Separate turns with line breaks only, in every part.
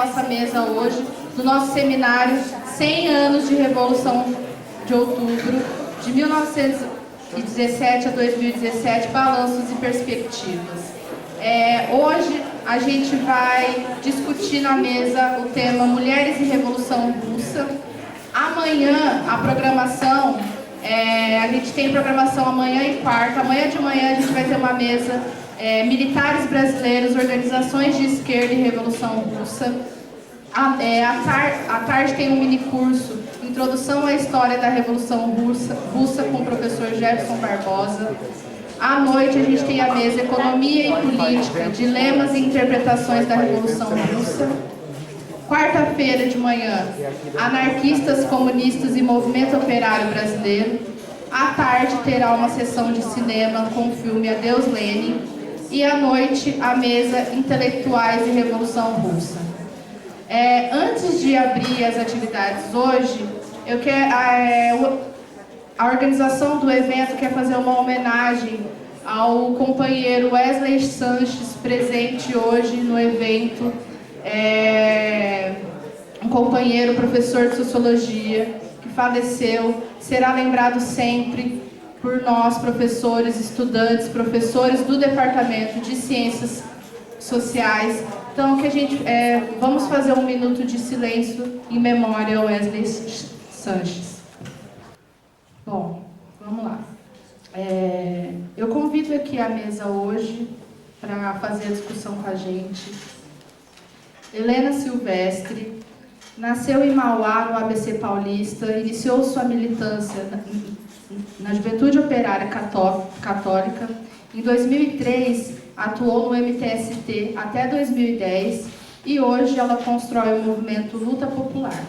nossa mesa hoje, do nosso seminário 100 anos de Revolução de Outubro, de 1917 a 2017, balanços e perspectivas. Hoje a gente vai discutir na mesa o tema Mulheres e Revolução Russa. Amanhã a programação, a gente tem programação amanhã e quarta. Amanhã de manhã a gente vai ter uma mesa Militares Brasileiros, Organizações de Esquerda e Revolução Russa. À tarde tem um mini curso Introdução à História da Revolução Russa com o professor Jefferson Barbosa. À noite a gente tem a mesa Economia e Política, Dilemas e Interpretações da Revolução Russa. Quarta-feira de manhã, Anarquistas, Comunistas e Movimento Operário Brasileiro. À tarde terá uma sessão de cinema com o filme Adeus Lenin. E à noite a mesa Intelectuais e Revolução Russa. Antes de abrir as atividades hoje, a organização do evento quer fazer uma homenagem ao companheiro Wesley Sanches, presente hoje no evento. Um companheiro, professor de Sociologia, que faleceu, será lembrado sempre por nós, professores, estudantes, professores do Departamento de Ciências Sociais. Então, vamos fazer um minuto de silêncio em memória ao Wesley Sanches. Bom, vamos lá. Eu convido aqui a mesa hoje para fazer a discussão com a gente Helena Silvestre. Nasceu em Mauá, no ABC Paulista, iniciou sua militância na Juventude Operária Católica. Em 2003, atuou no MTST até 2010 e hoje ela constrói o movimento Luta Popular.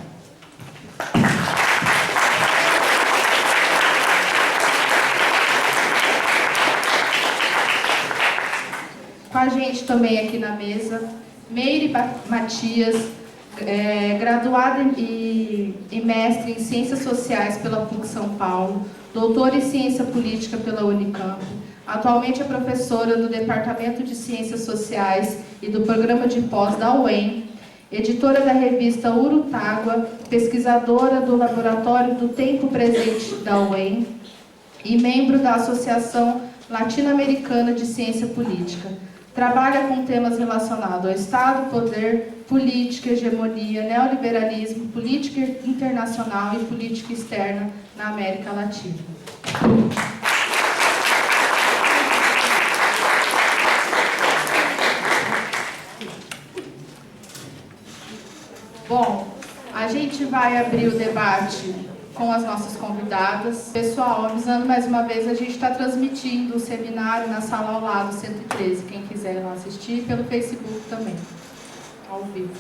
Com a gente também aqui na mesa, Meire Matias, graduada e mestre em Ciências Sociais pela PUC São Paulo, doutora em Ciência Política pela Unicamp. Atualmente é professora do Departamento de Ciências Sociais e do Programa de Pós da UEM, editora da revista Urutágua, pesquisadora do Laboratório do Tempo Presente da UEM e membro da Associação Latino-Americana de Ciência Política. Trabalha com temas relacionados ao Estado, poder, política, hegemonia, neoliberalismo, política internacional e política externa na América Latina. Bom, a gente vai abrir o debate com as nossas convidadas. Pessoal, avisando mais uma vez, a gente está transmitindo o seminário na sala ao lado, 113. Quem quiser ir lá assistir, pelo Facebook também, ao vivo.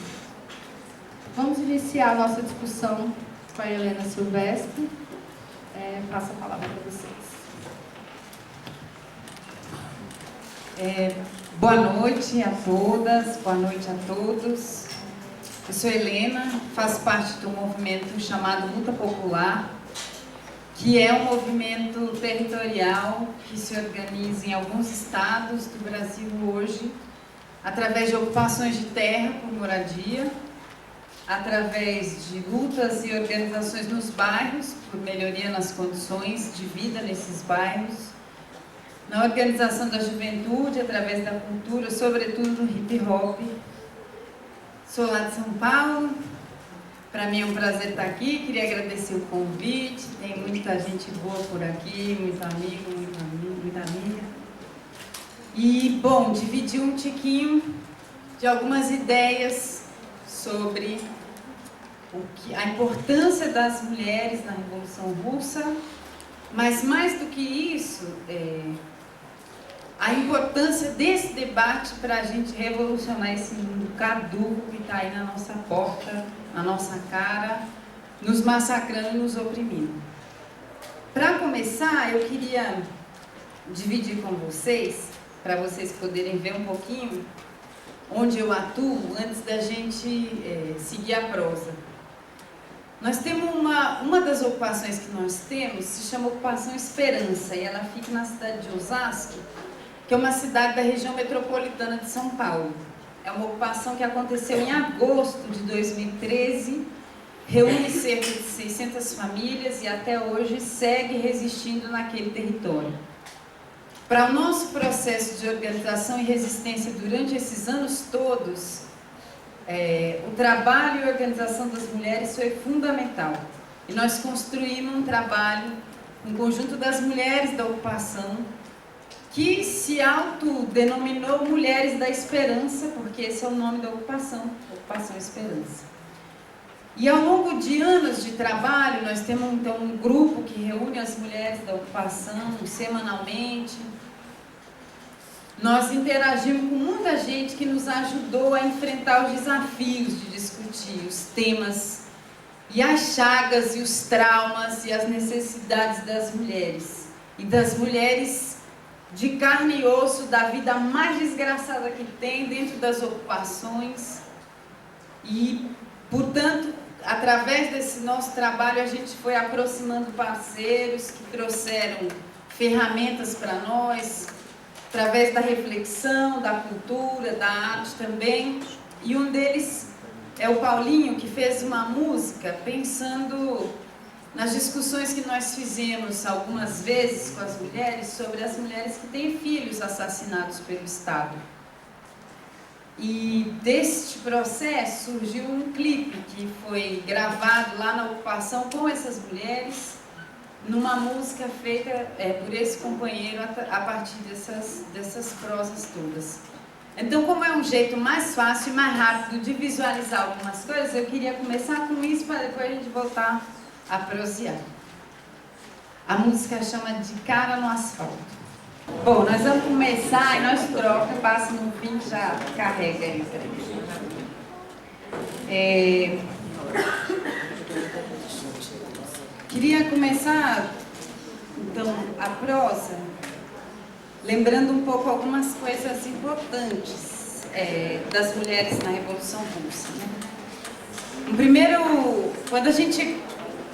Vamos iniciar a nossa discussão com a Helena Silvestre. Passo a palavra para vocês.
Boa noite a todas, boa noite a todos. Eu sou Helena, faço parte do movimento chamado Luta Popular, que é um movimento territorial que se organiza em alguns estados do Brasil hoje, através de ocupações de terra por moradia, através de lutas e organizações nos bairros, por melhoria nas condições de vida nesses bairros, na organização da juventude, através da cultura, sobretudo no hip hop. Sou lá de São Paulo, para mim é um prazer estar aqui, queria agradecer o convite, tem muita gente boa por aqui, muito amigo, muita amiga. E, bom, dividir um tiquinho de algumas ideias sobre a importância das mulheres na Revolução Russa, mas mais do que isso, a importância desse debate para a gente revolucionar esse mundo caduco que está aí na nossa porta, na nossa cara, nos massacrando e nos oprimindo. Para começar, eu queria dividir com vocês, para vocês poderem ver um pouquinho onde eu atuo antes da gente seguir a prosa. Nós temos uma das ocupações que nós temos, se chama Ocupação Esperança, e ela fica na cidade de Osasco, que é uma cidade da região metropolitana de São Paulo. é uma ocupação que aconteceu em agosto de 2013, reúne cerca de 600 famílias e até hoje segue resistindo naquele território. Para o nosso processo de organização e resistência durante esses anos todos, o trabalho e a organização das mulheres foi fundamental. E nós construímos um trabalho, um conjunto das mulheres da ocupação, que se autodenominou Mulheres da Esperança, porque esse é o nome da ocupação, Ocupação Esperança. E ao longo de anos de trabalho, nós temos então um grupo que reúne as mulheres da ocupação semanalmente. Nós interagimos com muita gente que nos ajudou a enfrentar os desafios de discutir os temas e as chagas e os traumas e as necessidades das mulheres. E das mulheres de carne e osso da vida mais desgraçada que tem dentro das ocupações. E, portanto, através desse nosso trabalho, a gente foi aproximando parceiros que trouxeram ferramentas para nós, através da reflexão, da cultura, da arte também. E um deles é o Paulinho, que fez uma música pensando nas discussões que nós fizemos algumas vezes com as mulheres, sobre as mulheres que têm filhos assassinados pelo Estado. E deste processo surgiu um clipe que foi gravado lá na ocupação com essas mulheres, numa música feita por esse companheiro a partir dessas prosas todas. Então, como é um jeito mais fácil e mais rápido de visualizar algumas coisas, eu queria começar com isso para depois a gente voltar a prosear. A música chama De Cara no Asfalto. Bom, nós vamos começar e nós troca, passa no fim e já carrega aí para ele. Queria começar, então, a prosa, lembrando um pouco algumas coisas importantes das mulheres na Revolução Russa, né? Primeiro, quando a gente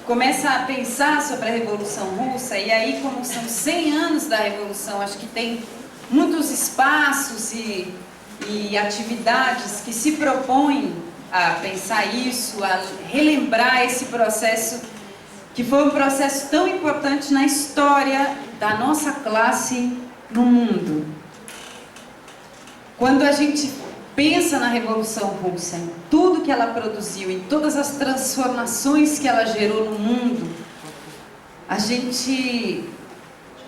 começa a pensar sobre a Revolução Russa, e aí como são 100 anos da Revolução, acho que tem muitos espaços e atividades que se propõem a pensar isso, a relembrar esse processo, que foi um processo tão importante na história da nossa classe no mundo. Quando a gente pensa na Revolução Russa, em tudo que ela produziu, em todas as transformações que ela gerou no mundo, a gente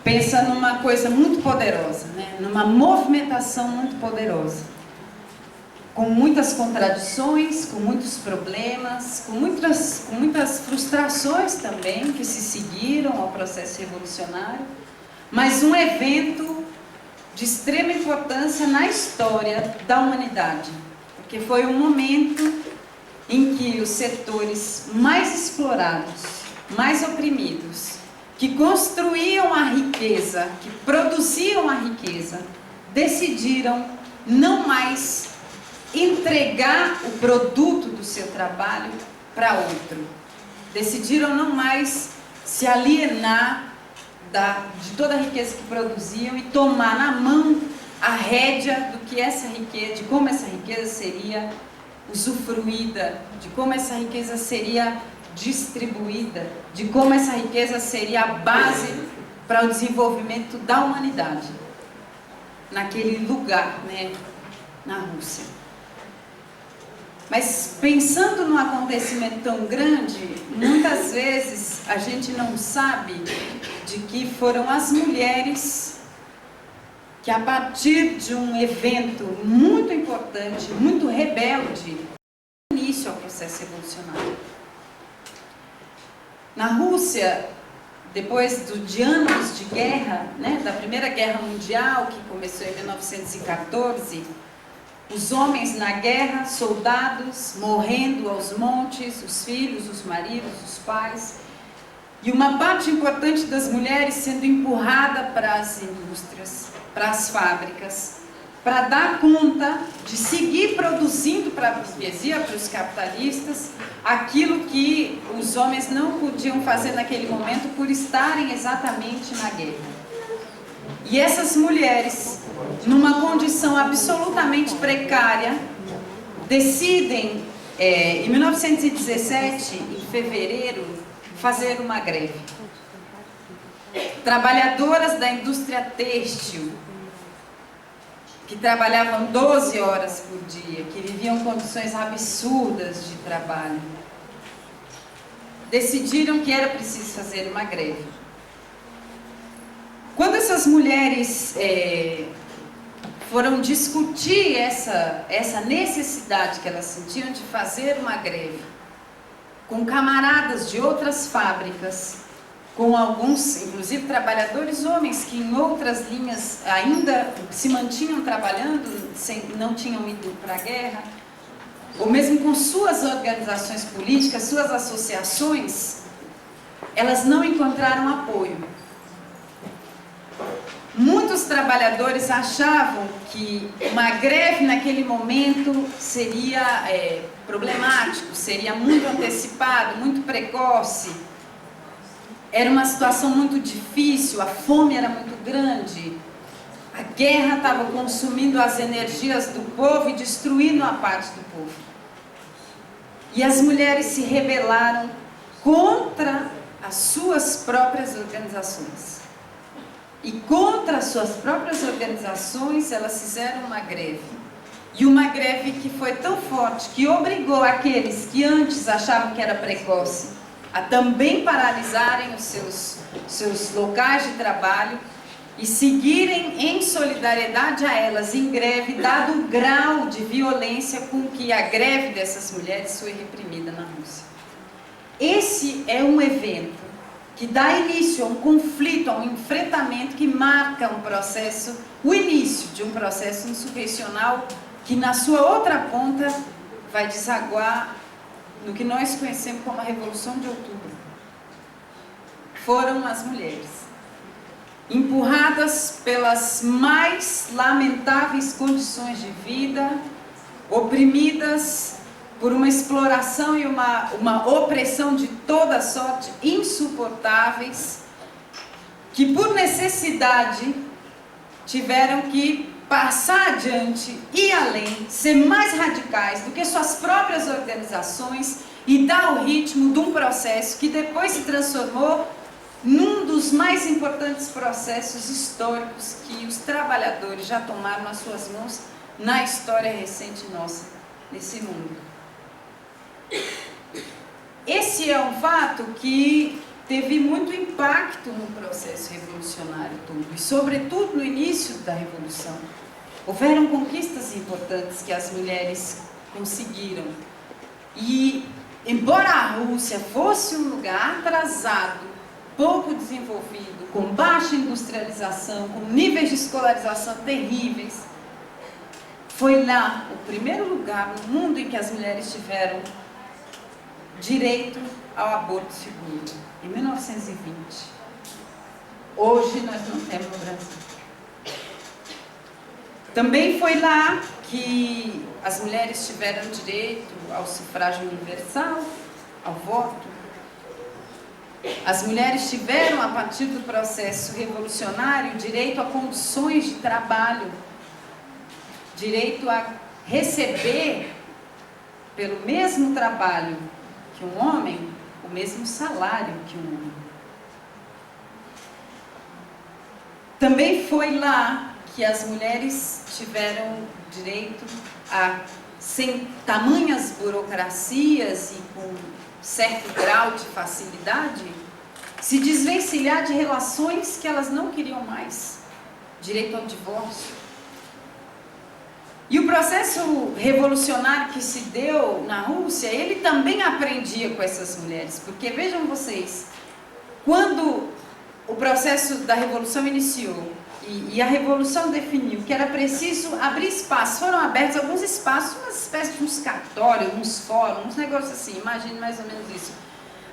pensa numa coisa muito poderosa, né? Numa movimentação muito poderosa, com muitas contradições, com muitos problemas, com muitas frustrações também que se seguiram ao processo revolucionário, mas um evento de extrema importância na história da humanidade, porque foi um momento em que os setores mais explorados, mais oprimidos, que construíam a riqueza, que produziam a riqueza, decidiram não mais entregar o produto do seu trabalho para outro. Decidiram não mais se alienar de toda a riqueza que produziam e tomar na mão a rédea do que essa riqueza, de como essa riqueza seria usufruída, de como essa riqueza seria distribuída, de como essa riqueza seria a base para o desenvolvimento da humanidade naquele lugar, né, na Rússia. Mas pensando num acontecimento tão grande, muitas vezes a gente não sabe de que foram as mulheres que, a partir de um evento muito importante, muito rebelde, início ao processo revolucionário. Na Rússia, depois de anos de guerra, né, da Primeira Guerra Mundial, que começou em 1914, os homens na guerra, soldados morrendo aos montes, os filhos, os maridos, os pais, e uma parte importante das mulheres sendo empurrada para as indústrias, para as fábricas, para dar conta de seguir produzindo para a burguesia, para os capitalistas, aquilo que os homens não podiam fazer naquele momento por estarem exatamente na guerra. E essas mulheres, numa condição absolutamente precária, decidem, em 1917, em fevereiro, fazer uma greve. Trabalhadoras da indústria têxtil, que trabalhavam 12 horas por dia, que viviam condições absurdas de trabalho, decidiram que era preciso fazer uma greve. Quando essas mulheres foram discutir essa necessidade que elas sentiam de fazer uma greve, com camaradas de outras fábricas, com alguns, inclusive trabalhadores homens, que em outras linhas ainda se mantinham trabalhando, não tinham ido para a guerra, ou mesmo com suas organizações políticas, suas associações, elas não encontraram apoio. Muitos trabalhadores achavam que uma greve naquele momento seria problemático, seria muito antecipado, muito precoce. Era uma situação muito difícil, a fome era muito grande, a guerra estava consumindo as energias do povo e destruindo a parte do povo. E as mulheres se rebelaram contra as suas próprias organizações. E contra as suas próprias organizações, elas fizeram uma greve. E uma greve que foi tão forte que obrigou aqueles que antes achavam que era precoce a também paralisarem os seus locais de trabalho e seguirem em solidariedade a elas em greve, dado o grau de violência com que a greve dessas mulheres foi reprimida na Rússia. Esse é um evento que dá início a um conflito, a um enfrentamento que marca um processo, o início de um processo insurrecional que na sua outra ponta vai desaguar no que nós conhecemos como a Revolução de Outubro. Foram as mulheres, empurradas pelas mais lamentáveis condições de vida, oprimidas por uma exploração e uma opressão de toda sorte insuportáveis, que por necessidade tiveram que passar adiante, ir além, ser mais radicais do que suas próprias organizações e dar o ritmo de um processo que depois se transformou num dos mais importantes processos históricos que os trabalhadores já tomaram nas suas mãos na história recente nossa, nesse mundo. Esse é um fato que teve muito impacto no processo revolucionário todo, e sobretudo no início da Revolução. Houveram conquistas importantes que as mulheres conseguiram. E, embora a Rússia fosse um lugar atrasado, pouco desenvolvido, com baixa industrialização, com níveis de escolarização terríveis, foi lá o primeiro lugar no mundo em que as mulheres tiveram direito ao aborto seguro, em 1920. Hoje nós não temos no Brasil. Também foi lá que as mulheres tiveram direito ao sufrágio universal, ao voto. As mulheres tiveram, a partir do processo revolucionário, direito a condições de trabalho, direito a receber, pelo mesmo trabalho que um homem, o mesmo salário que um homem. Também foi lá que as mulheres tiveram direito a, sem tamanhas burocracias e com certo grau de facilidade, se desvencilhar de relações que elas não queriam mais. Direito ao divórcio. E o processo revolucionário que se deu na Rússia, ele também aprendia com essas mulheres. Porque vejam vocês, quando o processo da revolução iniciou e a revolução definiu que era preciso abrir espaços, foram abertos alguns espaços, uma espécie de uns cartórios, uns fóruns, uns negócios assim, imagine mais ou menos isso,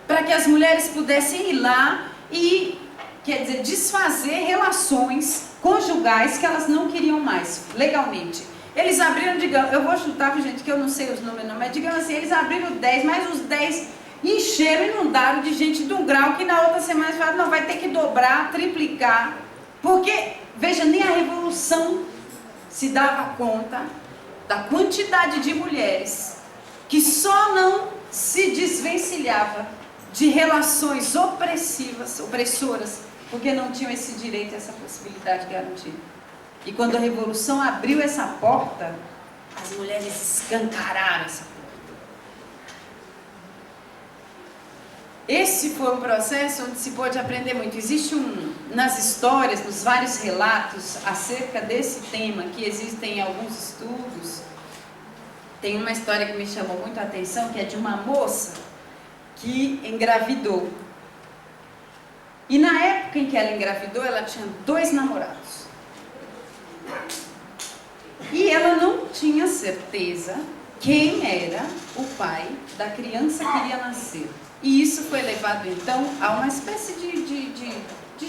para que as mulheres pudessem ir lá e, quer dizer, desfazer relações conjugais que elas não queriam mais, legalmente. Eles abriram, digamos, eu vou chutar, gente, que eu não sei os números não, mas digamos assim, eles abriram 10, mas os 10 encheram e inundaram de gente de um grau que na outra semana eles falaram, não, vai ter que dobrar, triplicar, porque, veja, nem a revolução se dava conta da quantidade de mulheres que só não se desvencilhava de relações opressivas, opressoras, porque não tinham esse direito, essa possibilidade garantida. E quando a Revolução abriu essa porta, as mulheres escancararam essa porta. Esse foi um processo onde se pôde aprender muito. Existe nas histórias, nos vários relatos acerca desse tema, que existem em alguns estudos, tem uma história que me chamou muito a atenção, que é de uma moça que engravidou. E na época em que ela engravidou, ela tinha 2 namorados. E ela não tinha certeza quem era o pai da criança que iria nascer. E isso foi levado, então, a uma espécie de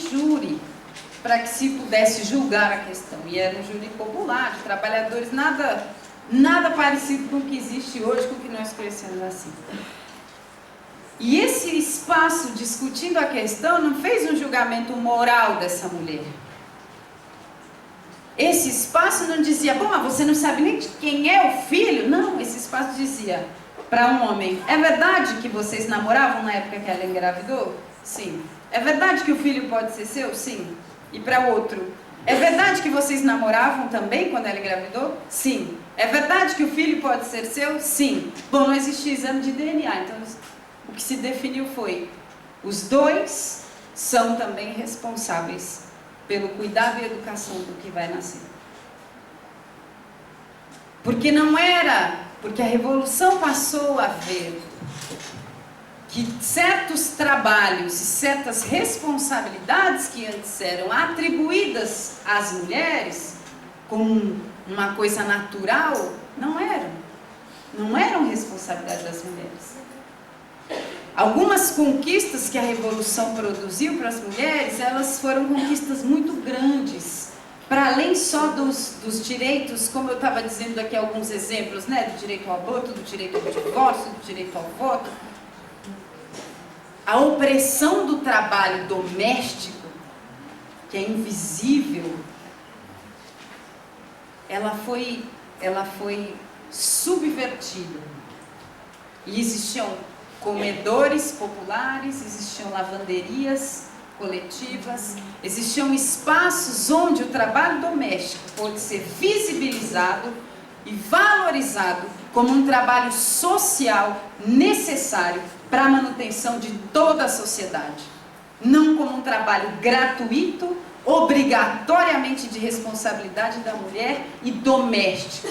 júri, para que se pudesse julgar a questão. E era um júri popular, de trabalhadores, nada parecido com o que existe hoje, com o que nós conhecemos assim. E esse espaço discutindo a questão não fez um julgamento moral dessa mulher. Esse espaço não dizia, bom, mas você não sabe nem de quem é o filho? Não, esse espaço dizia para um homem, é verdade que vocês namoravam na época que ela engravidou? Sim. É verdade que o filho pode ser seu? Sim. E para outro, é verdade que vocês namoravam também quando ela engravidou? Sim. É verdade que o filho pode ser seu? Sim. Bom, não existia exame de DNA, então o que se definiu foi, os 2 são também responsáveis pelo cuidado e educação do que vai nascer. Porque a Revolução passou a ver que certos trabalhos e certas responsabilidades que antes eram atribuídas às mulheres, como uma coisa natural, não eram responsabilidade das mulheres. Algumas conquistas que a Revolução produziu para as mulheres, elas foram conquistas muito grandes, para além só dos direitos, como eu estava dizendo aqui alguns exemplos, né, do direito ao aborto, do direito ao divórcio, do direito ao voto. A opressão do trabalho doméstico, que é invisível, ela foi subvertida. E existiam comedores populares, existiam lavanderias coletivas, existiam espaços onde o trabalho doméstico pôde ser visibilizado e valorizado como um trabalho social necessário para a manutenção de toda a sociedade, não como um trabalho gratuito, obrigatoriamente de responsabilidade da mulher e doméstico,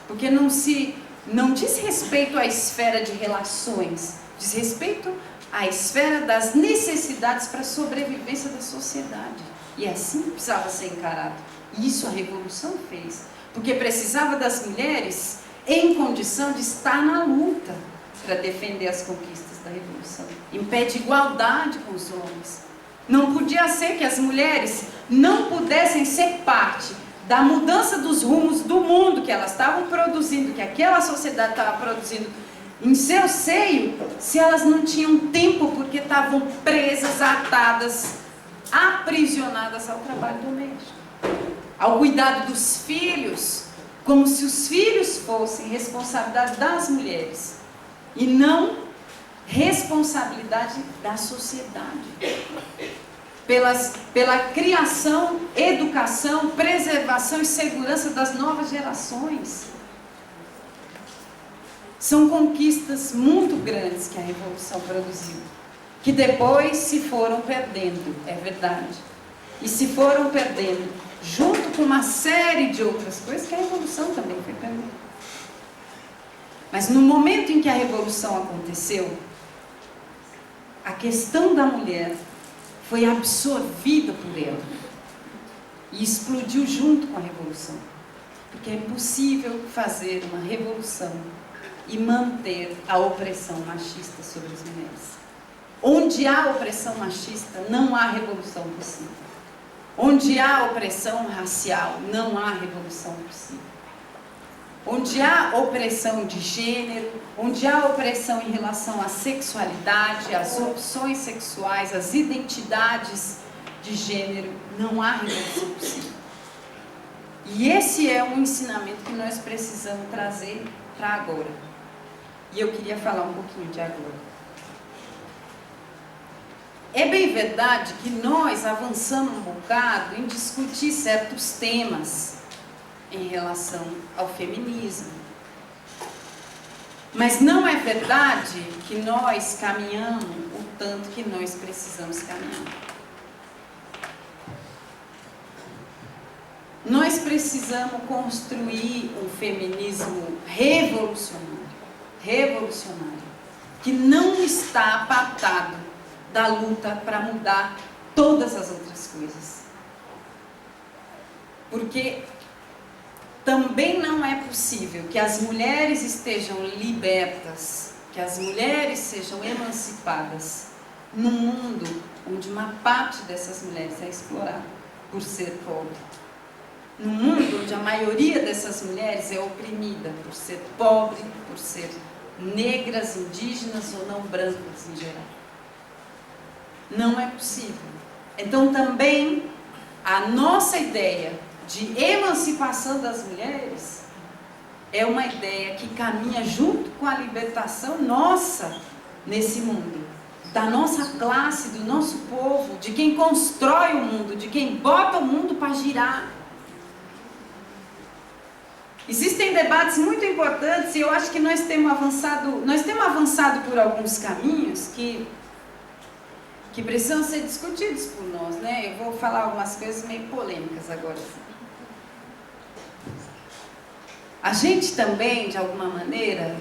porque não diz respeito à esfera de relações, diz respeito à esfera das necessidades para a sobrevivência da sociedade. E assim precisava ser encarado. E isso a Revolução fez, porque precisava das mulheres em condição de estar na luta para defender as conquistas da Revolução, em pé de igualdade com os homens. Não podia ser que as mulheres não pudessem ser parte da mudança dos rumos do mundo que elas estavam produzindo, que aquela sociedade estava produzindo em seu seio, se elas não tinham tempo porque estavam presas, atadas, aprisionadas ao trabalho doméstico, ao cuidado dos filhos, como se os filhos fossem responsabilidade das mulheres e não responsabilidade da sociedade. Pela criação, educação, preservação e segurança das novas gerações. São conquistas muito grandes que a Revolução produziu, que depois se foram perdendo, é verdade. E se foram perdendo, junto com uma série de outras coisas que a Revolução também foi perdendo. Mas no momento em que a Revolução aconteceu, a questão da mulher foi absorvida por ela e explodiu junto com a Revolução. Porque é impossível fazer uma revolução e manter a opressão machista sobre as mulheres. Onde há opressão machista, não há revolução possível. Onde há opressão racial, não há revolução possível. Onde há opressão de gênero, onde há opressão em relação à sexualidade, às opções sexuais, às identidades de gênero, não há revolução possível. E esse é um ensinamento que nós precisamos trazer para agora. E eu queria falar um pouquinho de agora. É bem verdade que nós avançamos um bocado em discutir certos temas em relação ao feminismo. Mas não é verdade que nós caminhamos o tanto que nós precisamos caminhar. Nós precisamos construir um feminismo revolucionário, que não está apartado da luta para mudar todas as outras coisas. Porque também não é possível que as mulheres estejam libertas, que as mulheres sejam emancipadas num mundo onde uma parte dessas mulheres é explorada por ser pobre. Num mundo onde a maioria dessas mulheres é oprimida por ser pobre, por ser negras, indígenas ou não brancas em geral. Não é possível. Então também a nossa ideia de emancipação das mulheres é uma ideia que caminha junto com a libertação nossa nesse mundo, da nossa classe, do nosso povo, de quem constrói o mundo, de quem bota o mundo para girar. Existem debates muito importantes e eu acho que nós temos avançado por alguns caminhos que precisam ser discutidos por nós, né? Eu vou falar algumas coisas meio polêmicas agora. A gente também, de alguma maneira,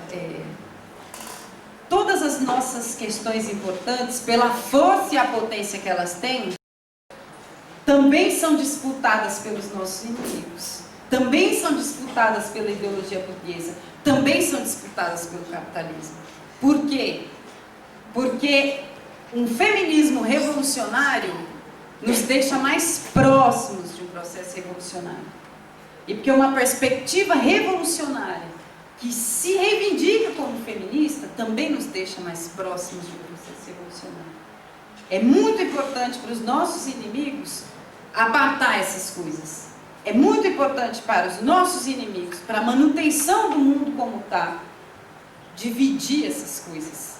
todas as nossas questões importantes, pela força e a potência que elas têm, também são disputadas pelos nossos inimigos, também são disputadas pela ideologia burguesa, também são disputadas pelo capitalismo. Por quê? Porque um feminismo revolucionário nos deixa mais próximos de um processo revolucionário. E porque uma perspectiva revolucionária que se reivindica como feminista também nos deixa mais próximos de um processo revolucionário. É muito importante para os nossos inimigos apartar essas coisas. É muito importante para os nossos inimigos, para a manutenção do mundo como está, dividir essas coisas.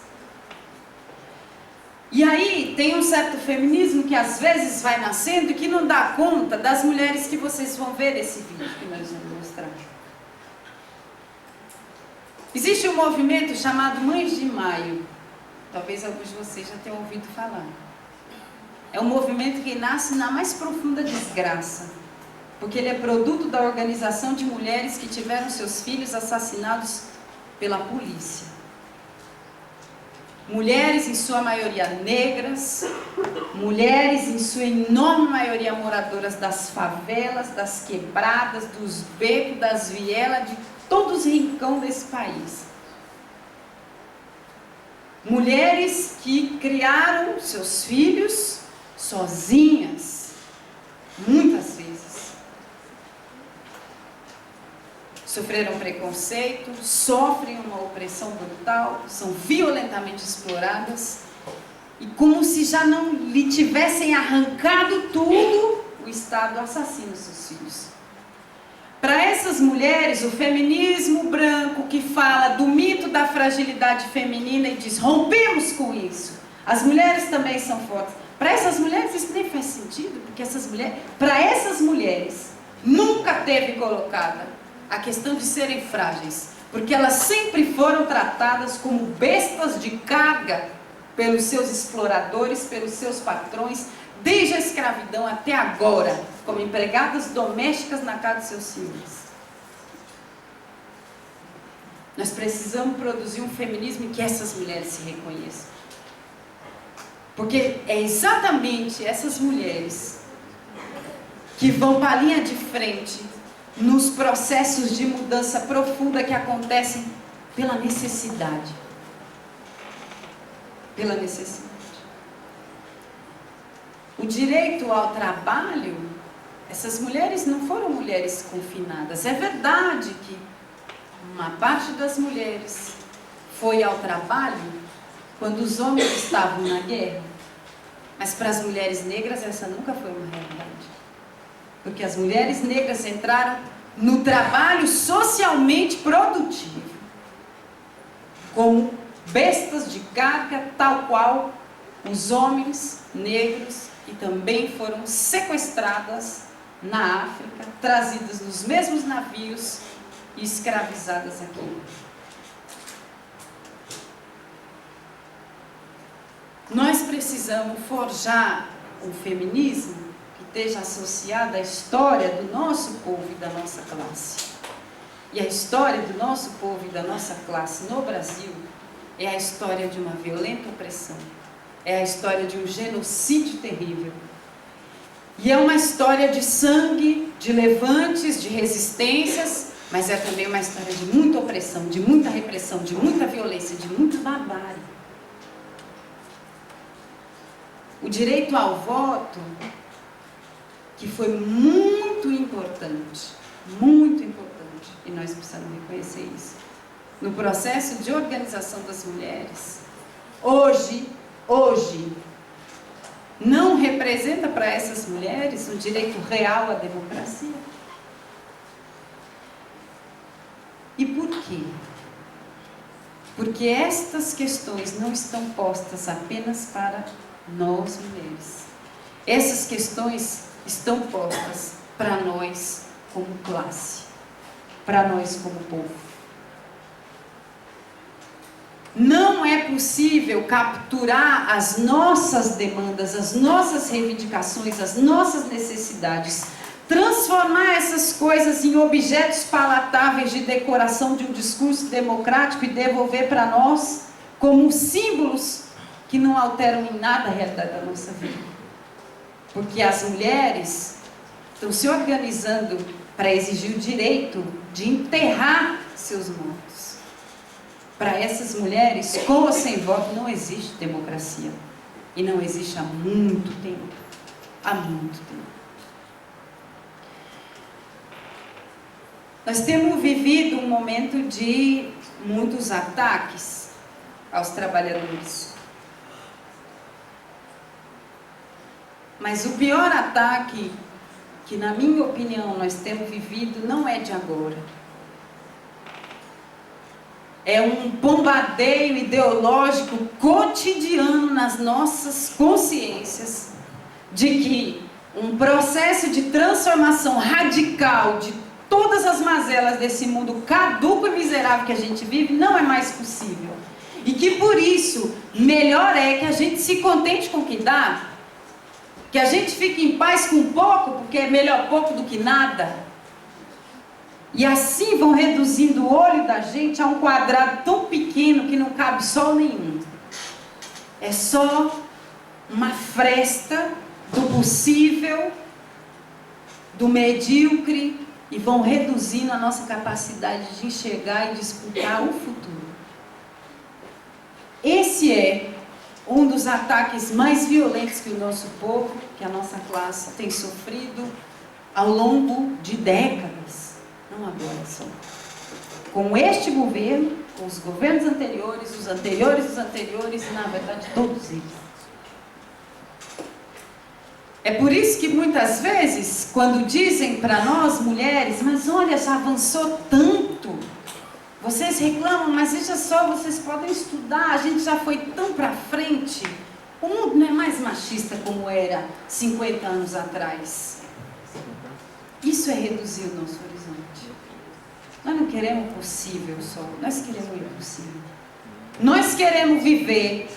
E aí tem um certo feminismo que às vezes vai nascendo e que não dá conta das mulheres que vocês vão ver nesse vídeo que nós vamos mostrar. Existe um movimento chamado Mães de Maio. Talvez alguns de vocês já tenham ouvido falar. É um movimento que nasce na mais profunda desgraça, porque ele é produto da organização de mulheres que tiveram seus filhos assassinados pela polícia. Mulheres, em sua maioria negras, mulheres, em sua enorme maioria moradoras das favelas, das quebradas, dos becos, das vielas, de todos os rincões desse país. Mulheres que criaram seus filhos sozinhas, muitas vezes. Sofreram preconceito, sofrem uma opressão brutal, são violentamente exploradas e como se já não lhe tivessem arrancado tudo, o Estado assassina os seus filhos. Para essas mulheres, o feminismo branco que fala do mito da fragilidade feminina e diz, rompemos com isso, as mulheres também são fortes. Para essas mulheres isso nem faz sentido, porque para essas mulheres nunca teve colocada a questão de serem frágeis, porque elas sempre foram tratadas como bestas de carga pelos seus exploradores, pelos seus patrões, desde a escravidão até agora, como empregadas domésticas na casa de seus filhos. Nós precisamos produzir um feminismo em que essas mulheres se reconheçam. Porque é exatamente essas mulheres que vão para a linha de frente nos processos de mudança profunda que acontecem pela necessidade. Pela necessidade. O direito ao trabalho, essas mulheres não foram mulheres confinadas. É verdade que uma parte das mulheres foi ao trabalho quando os homens estavam na guerra. Mas para as mulheres negras essa nunca foi uma realidade. porque as mulheres negras entraram no trabalho socialmente produtivo, como bestas de carga, tal qual os homens negros, que também foram sequestradas na África, trazidas nos mesmos navios e escravizadas aqui. Nós precisamos forjar um feminismo que esteja associado à história do nosso povo e da nossa classe. E a história do nosso povo e da nossa classe no Brasil é a história de uma violenta opressão. É a história de um genocídio terrível. E é uma história de sangue, de levantes, de resistências, mas é também uma história de muita opressão, de muita repressão, de muita violência, de muita barbárie. O direito ao voto, que foi muito importante, e nós precisamos reconhecer isso, no processo de organização das mulheres, hoje, não representa para essas mulheres um direito real à democracia. E por quê? Porque estas questões não estão postas apenas para nós mulheres. Essas questões estão postas para nós como classe, para nós como povo. Não é possível capturar as nossas demandas, as nossas reivindicações, as nossas necessidades, transformar essas coisas em objetos palatáveis de decoração de um discurso democrático e devolver para nós como símbolos que não alteram em nada a realidade da nossa vida. Porque as mulheres estão se organizando para exigir o direito de enterrar seus mortos. Para essas mulheres, com ou sem voto, não existe democracia. E não existe há muito tempo. Há muito tempo. Nós temos vivido um momento de muitos ataques aos trabalhadores. Mas o pior ataque, que na minha opinião nós temos vivido, não é de agora. É um bombardeio ideológico cotidiano nas nossas consciências de que um processo de transformação radical de todas as mazelas desse mundo caduco e miserável que a gente vive não é mais possível. E que por isso, melhor é que a gente se contente com o que dá, que a gente fique em paz com pouco, porque é melhor pouco do que nada. E assim vão reduzindo o olho da gente a um quadrado tão pequeno que não cabe sol nenhum. É só uma fresta do possível, do medíocre, e vão reduzindo a nossa capacidade de enxergar e disputar o futuro. Esse é um dos ataques mais violentos que o nosso povo, que a nossa classe tem sofrido ao longo de décadas. Não agora só. Com este governo, com os governos anteriores, os anteriores e, na verdade, todos eles. É por isso que muitas vezes, quando dizem para nós mulheres, mas olha, já avançou tanto, vocês reclamam, mas veja só, vocês podem estudar, a gente já foi tão para frente, o mundo não é mais machista como era 50 anos atrás. Isso é reduzir o nosso horizonte. Nós não queremos o possível só, nós queremos o impossível. Nós queremos viver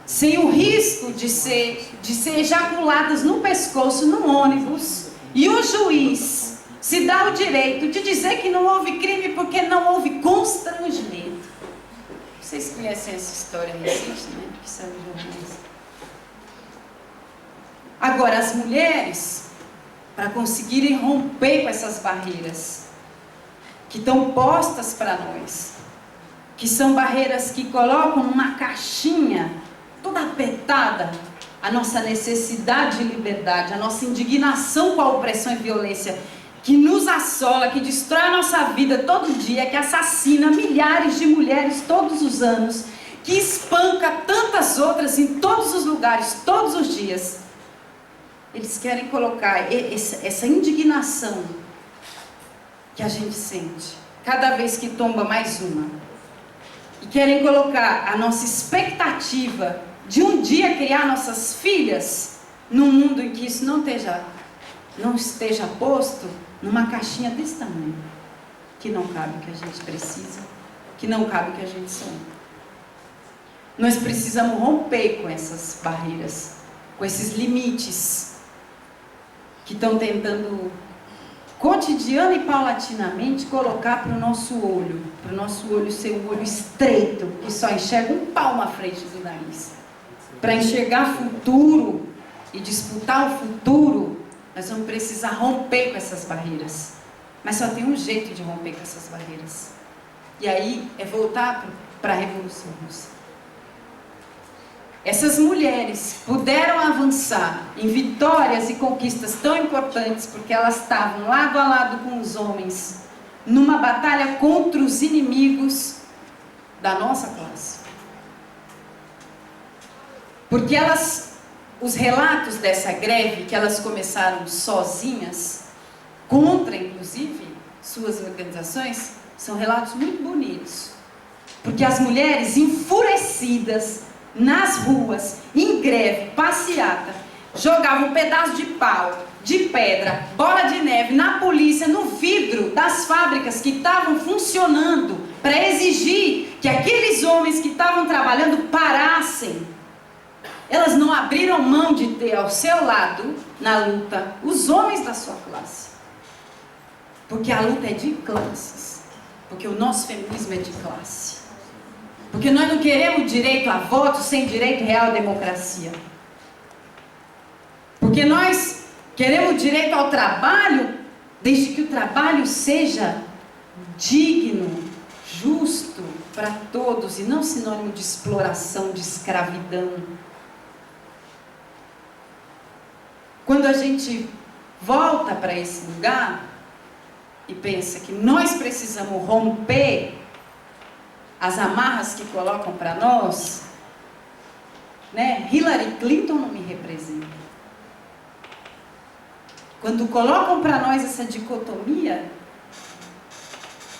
sem o risco de ser ejaculadas no pescoço, no ônibus, e o juiz se dá o direito de dizer que não houve crime porque não houve constrangimento. Vocês conhecem essa história recente, né? Que saiu no jornalismo. Agora, as mulheres, para conseguirem romper com essas barreiras que estão postas para nós, que são barreiras que colocam numa caixinha toda apertada a nossa necessidade de liberdade, a nossa indignação com a opressão e violência que nos assola, que destrói a nossa vida todo dia, que assassina milhares de mulheres todos os anos, que espanca tantas outras em todos os lugares, todos os dias. eles querem colocar essa indignação que a gente sente cada vez que tomba mais uma. E querem colocar a nossa expectativa de um dia criar nossas filhas num mundo em que isso não esteja posto numa caixinha desse tamanho, que não cabe o que a gente precisa, que não cabe o que a gente sonha. Nós precisamos romper com essas barreiras, com esses limites que estão tentando cotidiano e paulatinamente colocar para o nosso olho ser um olho estreito, que só enxerga um palmo à frente do nariz. Para enxergar futuro e disputar o futuro, nós vamos precisar romper com essas barreiras. Mas só tem um jeito de romper com essas barreiras. E aí é voltar para a Revolução Russa. Essas mulheres puderam avançar em vitórias e conquistas tão importantes porque elas estavam lado a lado com os homens numa batalha contra os inimigos da nossa classe. Porque os relatos dessa greve, que elas começaram sozinhas, contra inclusive suas organizações, são relatos muito bonitos. Porque as mulheres enfurecidas nas ruas, em greve, passeata, jogavam um pedaço de pau, de pedra, bola de neve na polícia, no vidro das fábricas que estavam funcionando, para exigir que aqueles homens que estavam trabalhando parassem. Elas não abriram mão de ter ao seu lado, na luta, os homens da sua classe. Porque a luta é de classes. Porque o nosso feminismo é de classe. Porque nós não queremos direito a voto sem direito real à democracia. Porque nós queremos direito ao trabalho, desde que o trabalho seja digno, justo para todos, e não sinônimo de exploração, de escravidão. Quando a gente volta para esse lugar e pensa que nós precisamos romper as amarras que colocam para nós, né? Hillary Clinton não me representa. Quando colocam para nós essa dicotomia,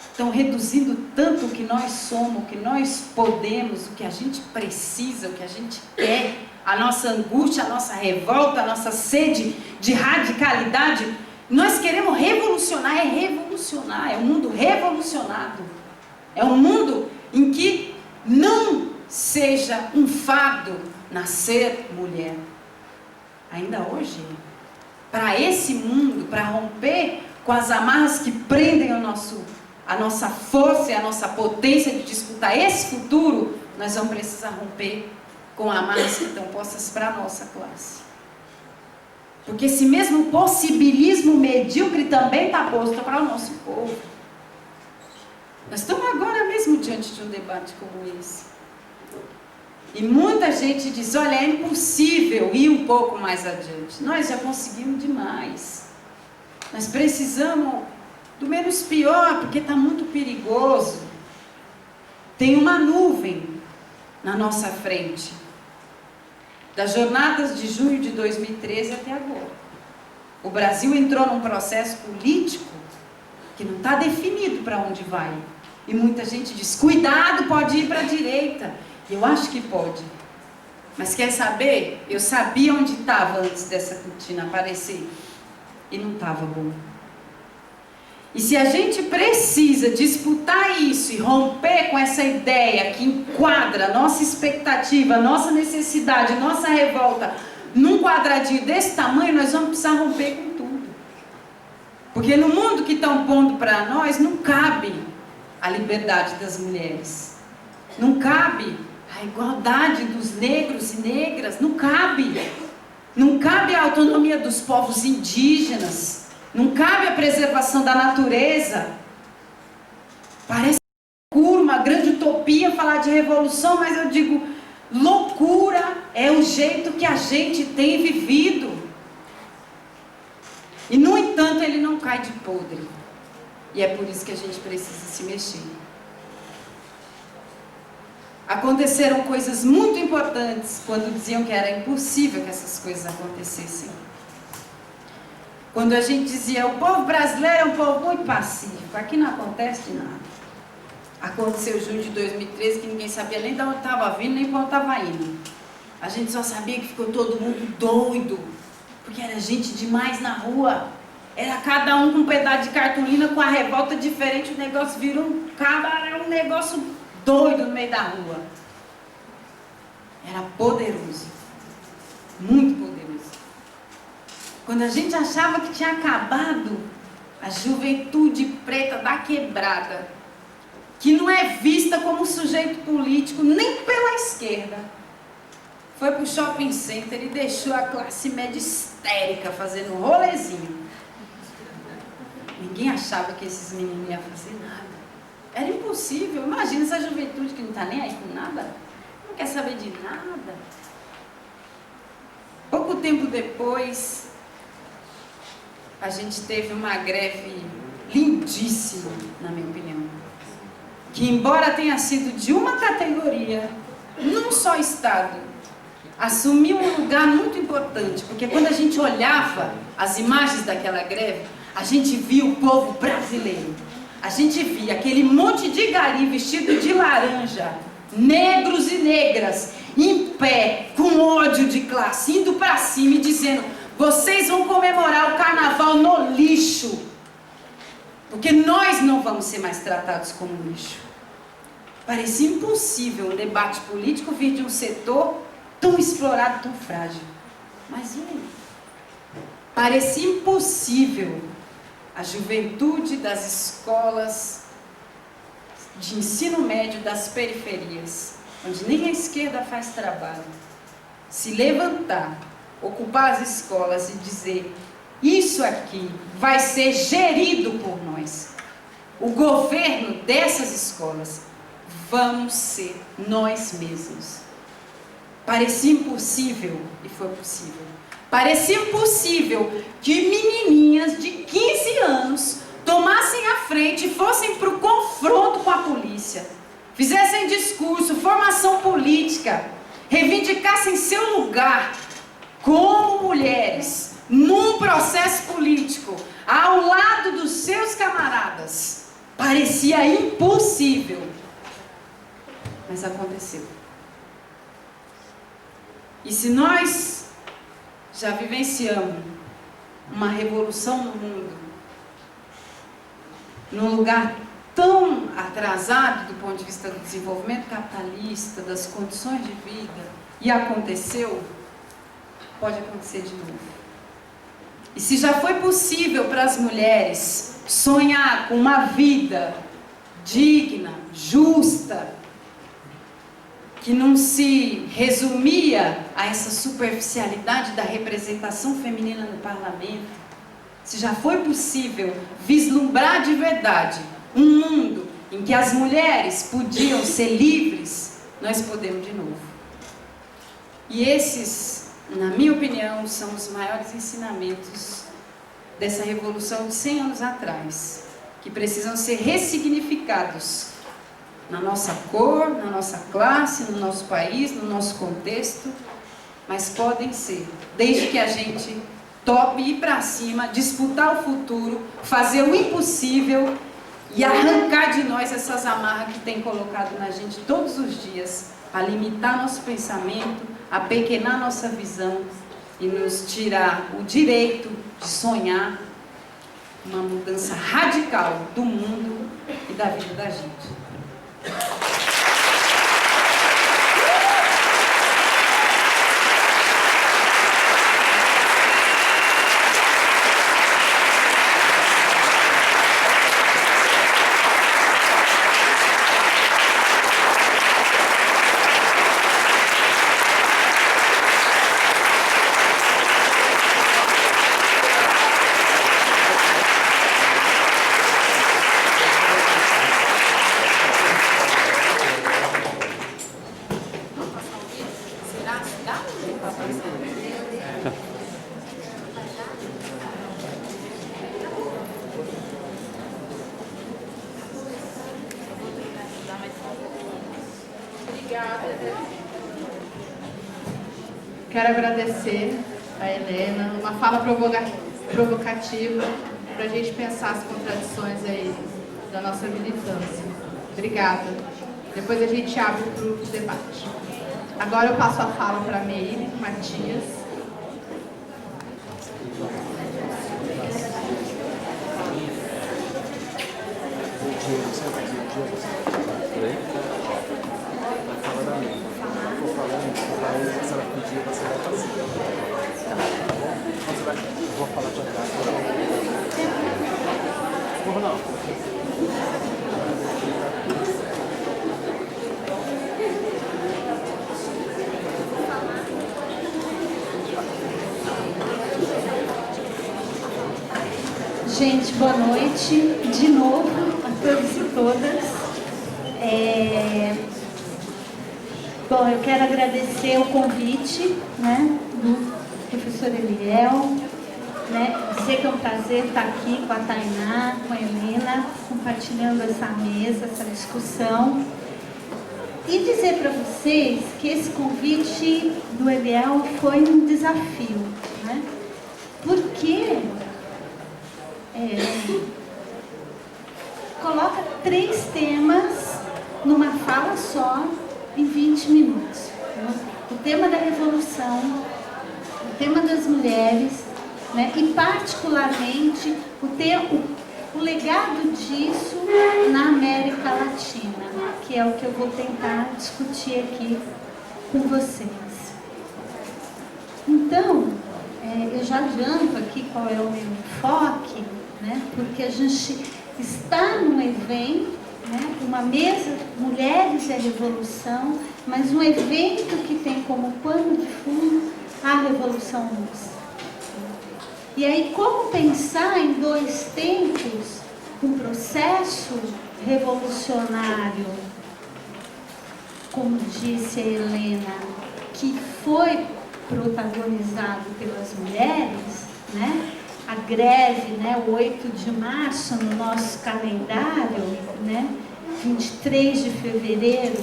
estão reduzindo tanto o que nós somos, o que nós podemos, o que a gente precisa, o que a gente quer, a nossa angústia, a nossa revolta, a nossa sede de radicalidade. Nós queremos revolucionar, é um mundo revolucionado. É um mundo em que não seja um fado nascer mulher. Ainda hoje, para esse mundo, para romper com as amarras que prendem a nossa força e a nossa potência de disputar esse futuro, nós vamos precisar romper com amarras que estão postas para a nossa classe. Porque esse mesmo possibilismo medíocre também está posto para o nosso povo. Nós estamos agora mesmo diante de um debate como esse. E muita gente diz, olha, é impossível ir um pouco mais adiante. Nós já conseguimos demais. Nós precisamos do menos pior, porque está muito perigoso. Tem uma nuvem na nossa frente. Das jornadas de junho de 2013 até agora. O Brasil entrou num processo político que não está definido para onde vai. E muita gente diz, cuidado, pode ir para a direita. Eu acho que pode. Mas quer saber? Eu sabia onde estava antes dessa cortina aparecer. E não estava bom. E se a gente precisa disputar isso e romper com essa ideia que enquadra nossa expectativa, nossa necessidade, nossa revolta, num quadradinho desse tamanho, nós vamos precisar romper com tudo. Porque no mundo que estão pondo para nós, não cabe a liberdade das mulheres. Não cabe a igualdade dos negros e negras. Não cabe. Não cabe a autonomia dos povos indígenas. Não cabe a preservação da natureza. Parece loucura, uma grande utopia falar de revolução, mas eu digo, loucura é o jeito que a gente tem vivido. E, no entanto, ele não cai de podre. E é por isso que a gente precisa se mexer. Aconteceram coisas muito importantes quando diziam que era impossível que essas coisas acontecessem. Quando a gente dizia, o povo brasileiro é um povo muito pacífico, aqui não acontece nada. Aconteceu junho de 2013, que ninguém sabia nem de onde estava vindo, nem para onde estava indo. A gente só sabia que ficou todo mundo doido, porque era gente demais na rua. Era cada um com um pedaço de cartolina, com a revolta diferente, o negócio virou um negócio doido no meio da rua. Era poderoso, muito poderoso. Quando a gente achava que tinha acabado, a juventude preta da quebrada, que não é vista como sujeito político nem pela esquerda, foi para o shopping center e deixou a classe média histérica fazendo um rolezinho. Ninguém achava que esses meninos iam fazer nada. Era impossível. Imagina essa juventude que não está nem aí com nada, não quer saber de nada. Pouco tempo depois, a gente teve uma greve lindíssima, na minha opinião, que embora tenha sido de uma categoria, num só estado, assumiu um lugar muito importante, porque quando a gente olhava as imagens daquela greve, a gente via o povo brasileiro, a gente via aquele monte de gari vestido de laranja, negros e negras, em pé, com ódio de classe, indo para cima e dizendo: vocês vão comemorar o carnaval no lixo, porque nós não vamos ser mais tratados como lixo. Parecia impossível um debate político vir de um setor tão explorado, tão frágil. Mas e aí? Parecia impossível a juventude das escolas de ensino médio das periferias, onde nem a esquerda faz trabalho, se levantar, ocupar as escolas e dizer: isso aqui vai ser gerido por nós. O governo dessas escolas vamos ser nós mesmos. Parecia impossível e foi possível. Parecia impossível que menininhas de 15 anos tomassem a frente e fossem para o confronto com a polícia, fizessem discurso, formação política, reivindicassem seu lugar como mulheres num processo político ao lado dos seus camaradas. Parecia impossível, mas aconteceu. E se nós já vivenciamos uma revolução no mundo, num lugar tão atrasado do ponto de vista do desenvolvimento capitalista, das condições de vida, e aconteceu, pode acontecer de novo. E se já foi possível para as mulheres sonhar com uma vida digna, justa, que não se resumia a essa superficialidade da representação feminina no parlamento, se já foi possível vislumbrar de verdade um mundo em que as mulheres podiam ser livres, nós podemos de novo. E esses, na minha opinião, são os maiores ensinamentos dessa revolução de 100 anos atrás, que precisam ser ressignificados na nossa cor, na nossa classe, no nosso país, no nosso contexto, mas podem ser, desde que a gente tope ir para cima, disputar o futuro, fazer o impossível e arrancar de nós essas amarras que tem colocado na gente todos os dias, a limitar nosso pensamento, a pequenar nossa visão e nos tirar o direito de sonhar uma mudança radical do mundo e da vida da gente.
Quero agradecer a Helena, uma fala provocativa. provocativo, para a gente pensar as contradições aí da nossa militância. Obrigada. Depois a gente abre para o debate. Agora eu passo a fala para a Meire Matias.
Vou falar para trás. Não.
Gente, boa noite de novo a todos e todas. Bom, eu quero agradecer o convite, né, do professor Eliel, né, dizer que é um prazer estar aqui com a Tainá, com a Helena, compartilhando essa mesa, essa discussão. E dizer para vocês que esse convite do Eliel foi um desafio, né, porque coloca 3 temas numa fala só em 20 minutos. O tema da revolução, o tema das mulheres, né, e particularmente o legado disso na América Latina, que é o que eu vou tentar discutir aqui com vocês. Então, eu já adianto aqui qual é o meu enfoque, né, porque a gente está num evento, né, uma mesa Mulheres e a Revolução, mas um evento que tem como pano de fundo a Revolução Russa. E aí, como pensar em 2 tempos um processo revolucionário, como disse a Helena, que foi protagonizado pelas mulheres, né? A greve, né, o 8 de março no nosso calendário, né, 23 de fevereiro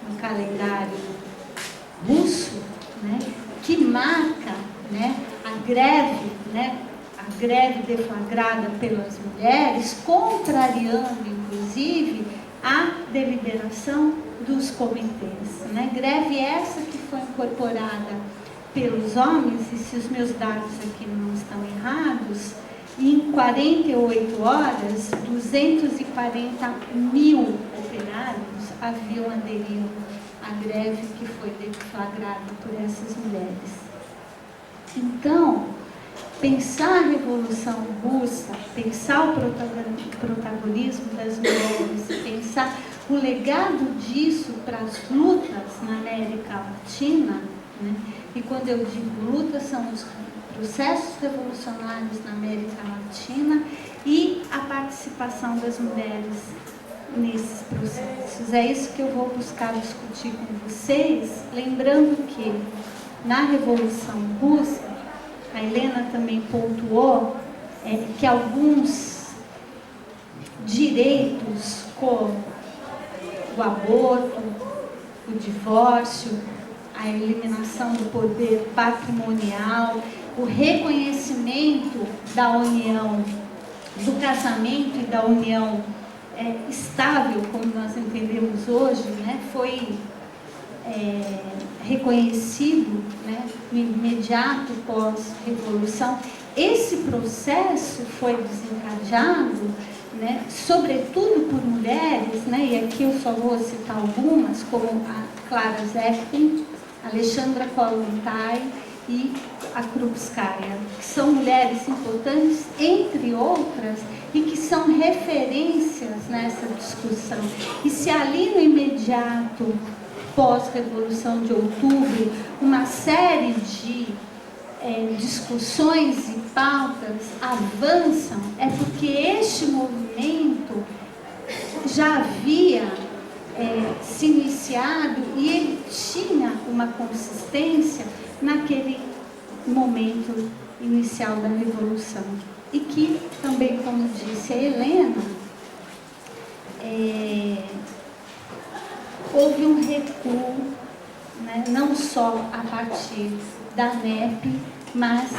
no calendário russo, né, que marca, né, a greve deflagrada pelas mulheres, contrariando inclusive a deliberação dos comitês, né, greve essa que foi incorporada pelos homens, e se os meus dados aqui não estão errados, em 48 horas, 240 mil operários haviam aderido à greve que foi deflagrada por essas mulheres. Então, pensar a Revolução Russa, pensar o protagonismo das mulheres, pensar o legado disso para as lutas na América Latina, né? E quando eu digo luta, são os processos revolucionários na América Latina e a participação das mulheres nesses processos. É isso que eu vou buscar discutir com vocês, lembrando que na Revolução Russa, a Helena também pontuou que alguns direitos, como o aborto, o divórcio, a eliminação do poder patrimonial, o reconhecimento da união, do casamento e da união estável, como nós entendemos hoje, né, foi reconhecido, né, no imediato pós-revolução. Esse processo foi desencadeado, né, sobretudo por mulheres, né, e aqui eu só vou citar algumas, como a Clara Zetkin, Alexandra Kollontai e a Krupskaya, que são mulheres importantes, entre outras, e que são referências nessa discussão. E se ali no imediato pós-Revolução de Outubro, uma série de discussões e pautas avançam, é porque este movimento já havia se iniciado e ele tinha uma consistência naquele momento inicial da Revolução. E que também, como disse a Helena, houve um recuo, né, não só a partir da NEP, mas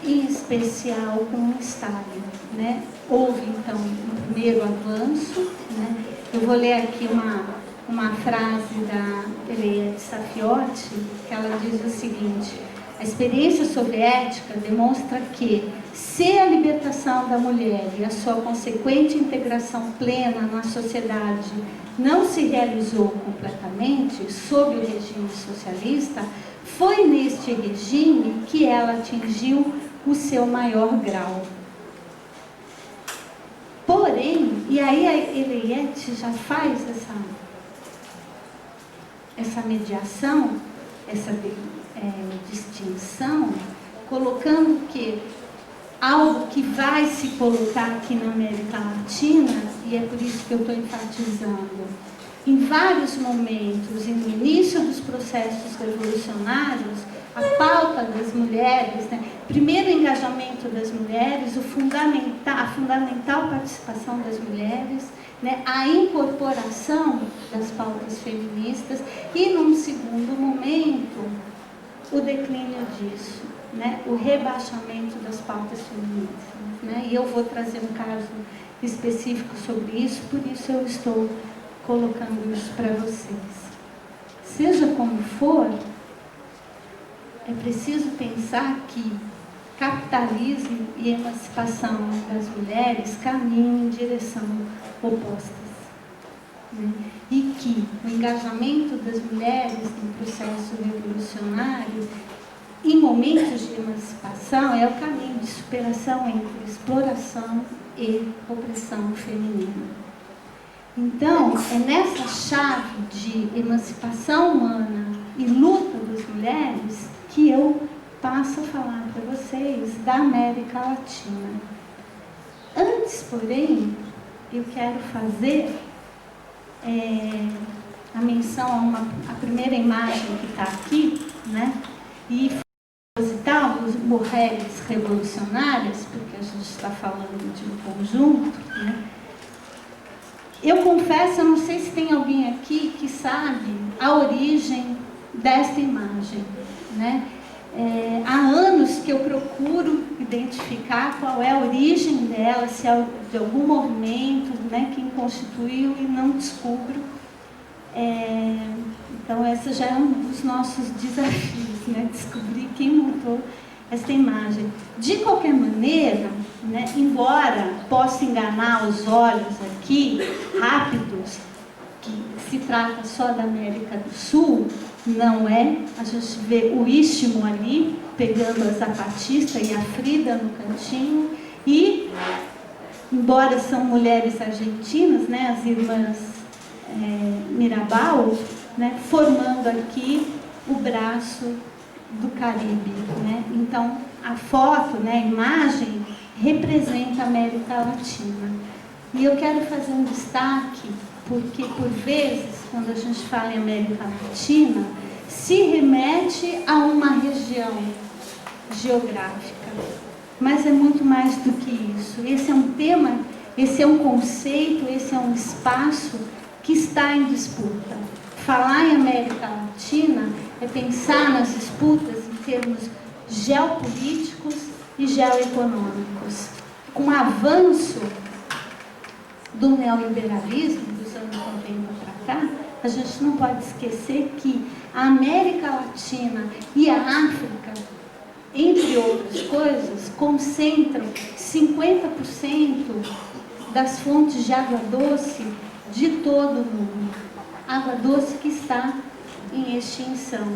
em especial com o Stalin, né? Houve, então, um primeiro avanço, né? Eu vou ler aqui uma frase da Eliette Safiotti, que ela diz o seguinte: a experiência soviética demonstra que, se a libertação da mulher e a sua consequente integração plena na sociedade não se realizou completamente sob o regime socialista, foi neste regime que ela atingiu o seu maior grau. Porém, e aí a Eliette já faz essa mediação, essa distinção, colocando que algo que vai se colocar aqui na América Latina, e é por isso que eu estou enfatizando, em vários momentos, no início dos processos revolucionários, a pauta das mulheres, né? Primeiro o engajamento das mulheres, a fundamental participação das mulheres, né? A incorporação das pautas feministas e, num segundo momento, o declínio disso, né? O rebaixamento das pautas feministas, né? E eu vou trazer um caso específico sobre isso, por isso eu estou colocando isso para vocês. Seja como for, é preciso pensar que capitalismo e emancipação das mulheres caminham em direção opostas, né? E que o engajamento das mulheres no processo revolucionário, em momentos de emancipação, é o caminho de superação entre exploração e opressão feminina. Então, é nessa chave de emancipação humana e luta das mulheres que eu passo a falar para vocês da América Latina. Antes, porém, eu quero fazer a menção a primeira imagem que está aqui, né? E proposital dos mulheres revolucionárias, porque a gente está falando de um conjunto, né? Eu confesso, eu não sei se tem alguém aqui que sabe a origem desta imagem, né? Há anos que eu procuro identificar qual é a origem dela, se é de algum movimento, né, quem constituiu, e não descubro. Então, esse já é um dos nossos desafios, né, descobrir quem montou esta imagem. De qualquer maneira, né, embora possa enganar os olhos aqui, rápidos, que se trata só da América do Sul, não é. A gente vê o Istmo ali, pegando a Zapatista e a Frida no cantinho, e, embora são mulheres argentinas, né, as irmãs Mirabal, né, formando aqui o braço do Caribe, né? Então, a foto, né, a imagem, representa a América Latina. E eu quero fazer um destaque, porque, por vezes, quando a gente fala em América Latina, se remete a uma região geográfica. Mas é muito mais do que isso. Esse é um tema, esse é um conceito, esse é um espaço que está em disputa. Falar em América Latina é pensar nas disputas em termos geopolíticos e geoeconômicos. Com o avanço do neoliberalismo dos anos 90 para cá, a gente não pode esquecer que a América Latina e a África, entre outras coisas, concentram 50% das fontes de água doce de todo o mundo. Água doce que está em extinção.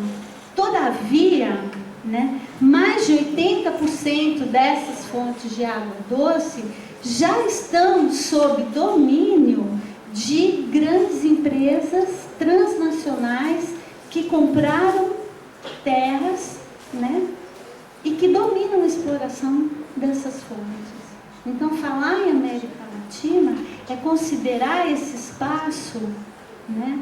Todavia, né, mais de 80% dessas fontes de água doce já estão sob domínio de grandes empresas transnacionais que compraram terras, né, e que dominam a exploração dessas fontes. Então, falar em América Latina é considerar esse espaço, né,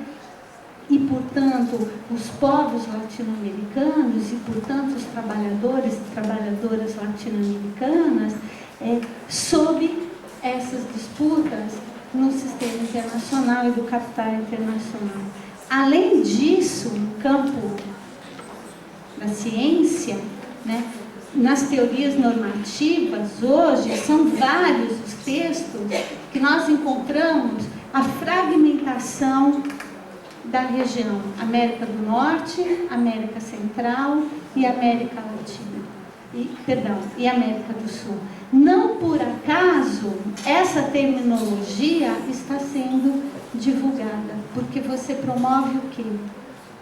e, portanto, os povos latino-americanos e, portanto, os trabalhadores e trabalhadoras latino-americanas sob essas disputas no sistema internacional e do capital internacional. Além disso, no campo da ciência, né, nas teorias normativas, hoje, são vários os textos que nós encontramos a fragmentação da região América do Norte, América Central e América Latina. E América do Sul. Não por acaso essa terminologia está sendo divulgada, porque você promove o quê?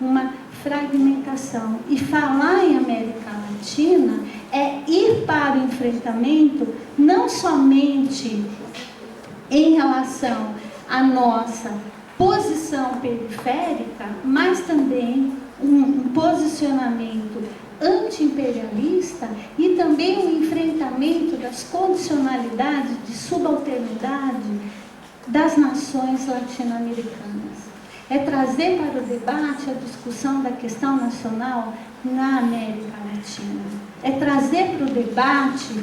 Uma fragmentação. E falar em América Latina é ir para o enfrentamento não somente em relação à nossa posição periférica, mas também um posicionamento anti-imperialista e também o enfrentamento das condicionalidades de subalternidade das nações latino-americanas. É trazer para o debate a discussão da questão nacional na América Latina. É trazer para o debate,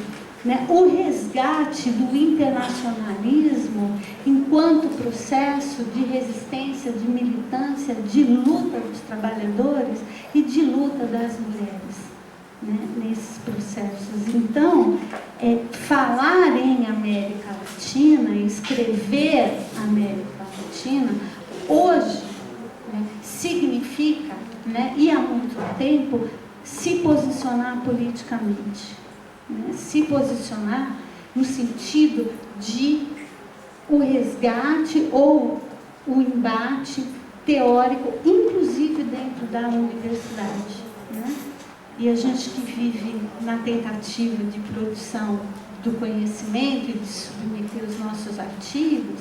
né, o resgate do internacionalismo enquanto processo de resistência, de militância, de luta dos trabalhadores e de luta das mulheres, né, nesses processos. Então, falar em América Latina, escrever América Latina, hoje, né, significa, né, e há muito tempo, se posicionar politicamente. Né, se posicionar no sentido de o resgate ou o embate teórico, inclusive dentro da universidade. Né? E a gente que vive na tentativa de produção do conhecimento e de submeter os nossos artigos,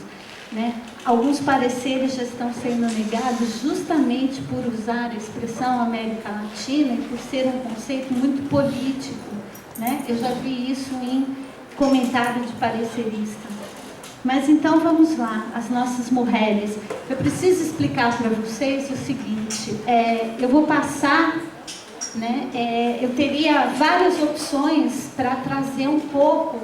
né, alguns pareceres já estão sendo negados justamente por usar a expressão América Latina e por ser um conceito muito político. Né? Eu já vi isso em comentário de parecerista. Mas então vamos lá, as nossas mulheres. Eu preciso explicar para vocês o seguinte, eu vou passar, né, eu teria várias opções para trazer um pouco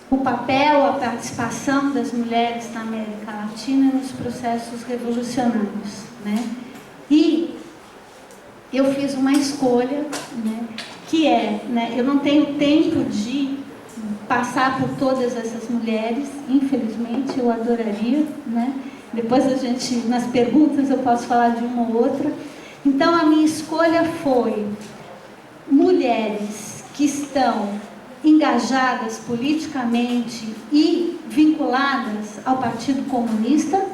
o papel, a participação das mulheres na América Latina nos processos revolucionários. Né? E eu fiz uma escolha, né, que né, eu não tenho tempo de passar por todas essas mulheres, infelizmente, eu adoraria, né? Depois a gente, nas perguntas, eu posso falar de uma ou outra. Então, a minha escolha foi mulheres que estão engajadas politicamente e vinculadas ao Partido Comunista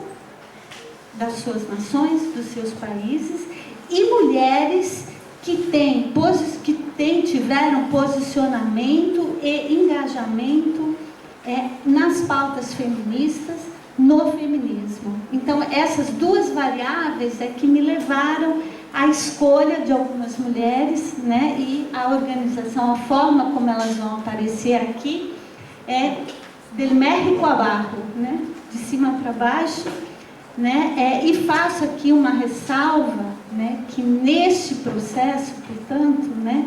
das suas nações, dos seus países, e mulheres que tiveram posicionamento e engajamento nas pautas feministas, no feminismo. Então, essas duas variáveis é que me levaram à escolha de algumas mulheres, né, e a organização, a forma como elas vão aparecer aqui, del México abajo, né, de cima para baixo, né, e faço aqui uma ressalva, né, que neste processo, portanto, né,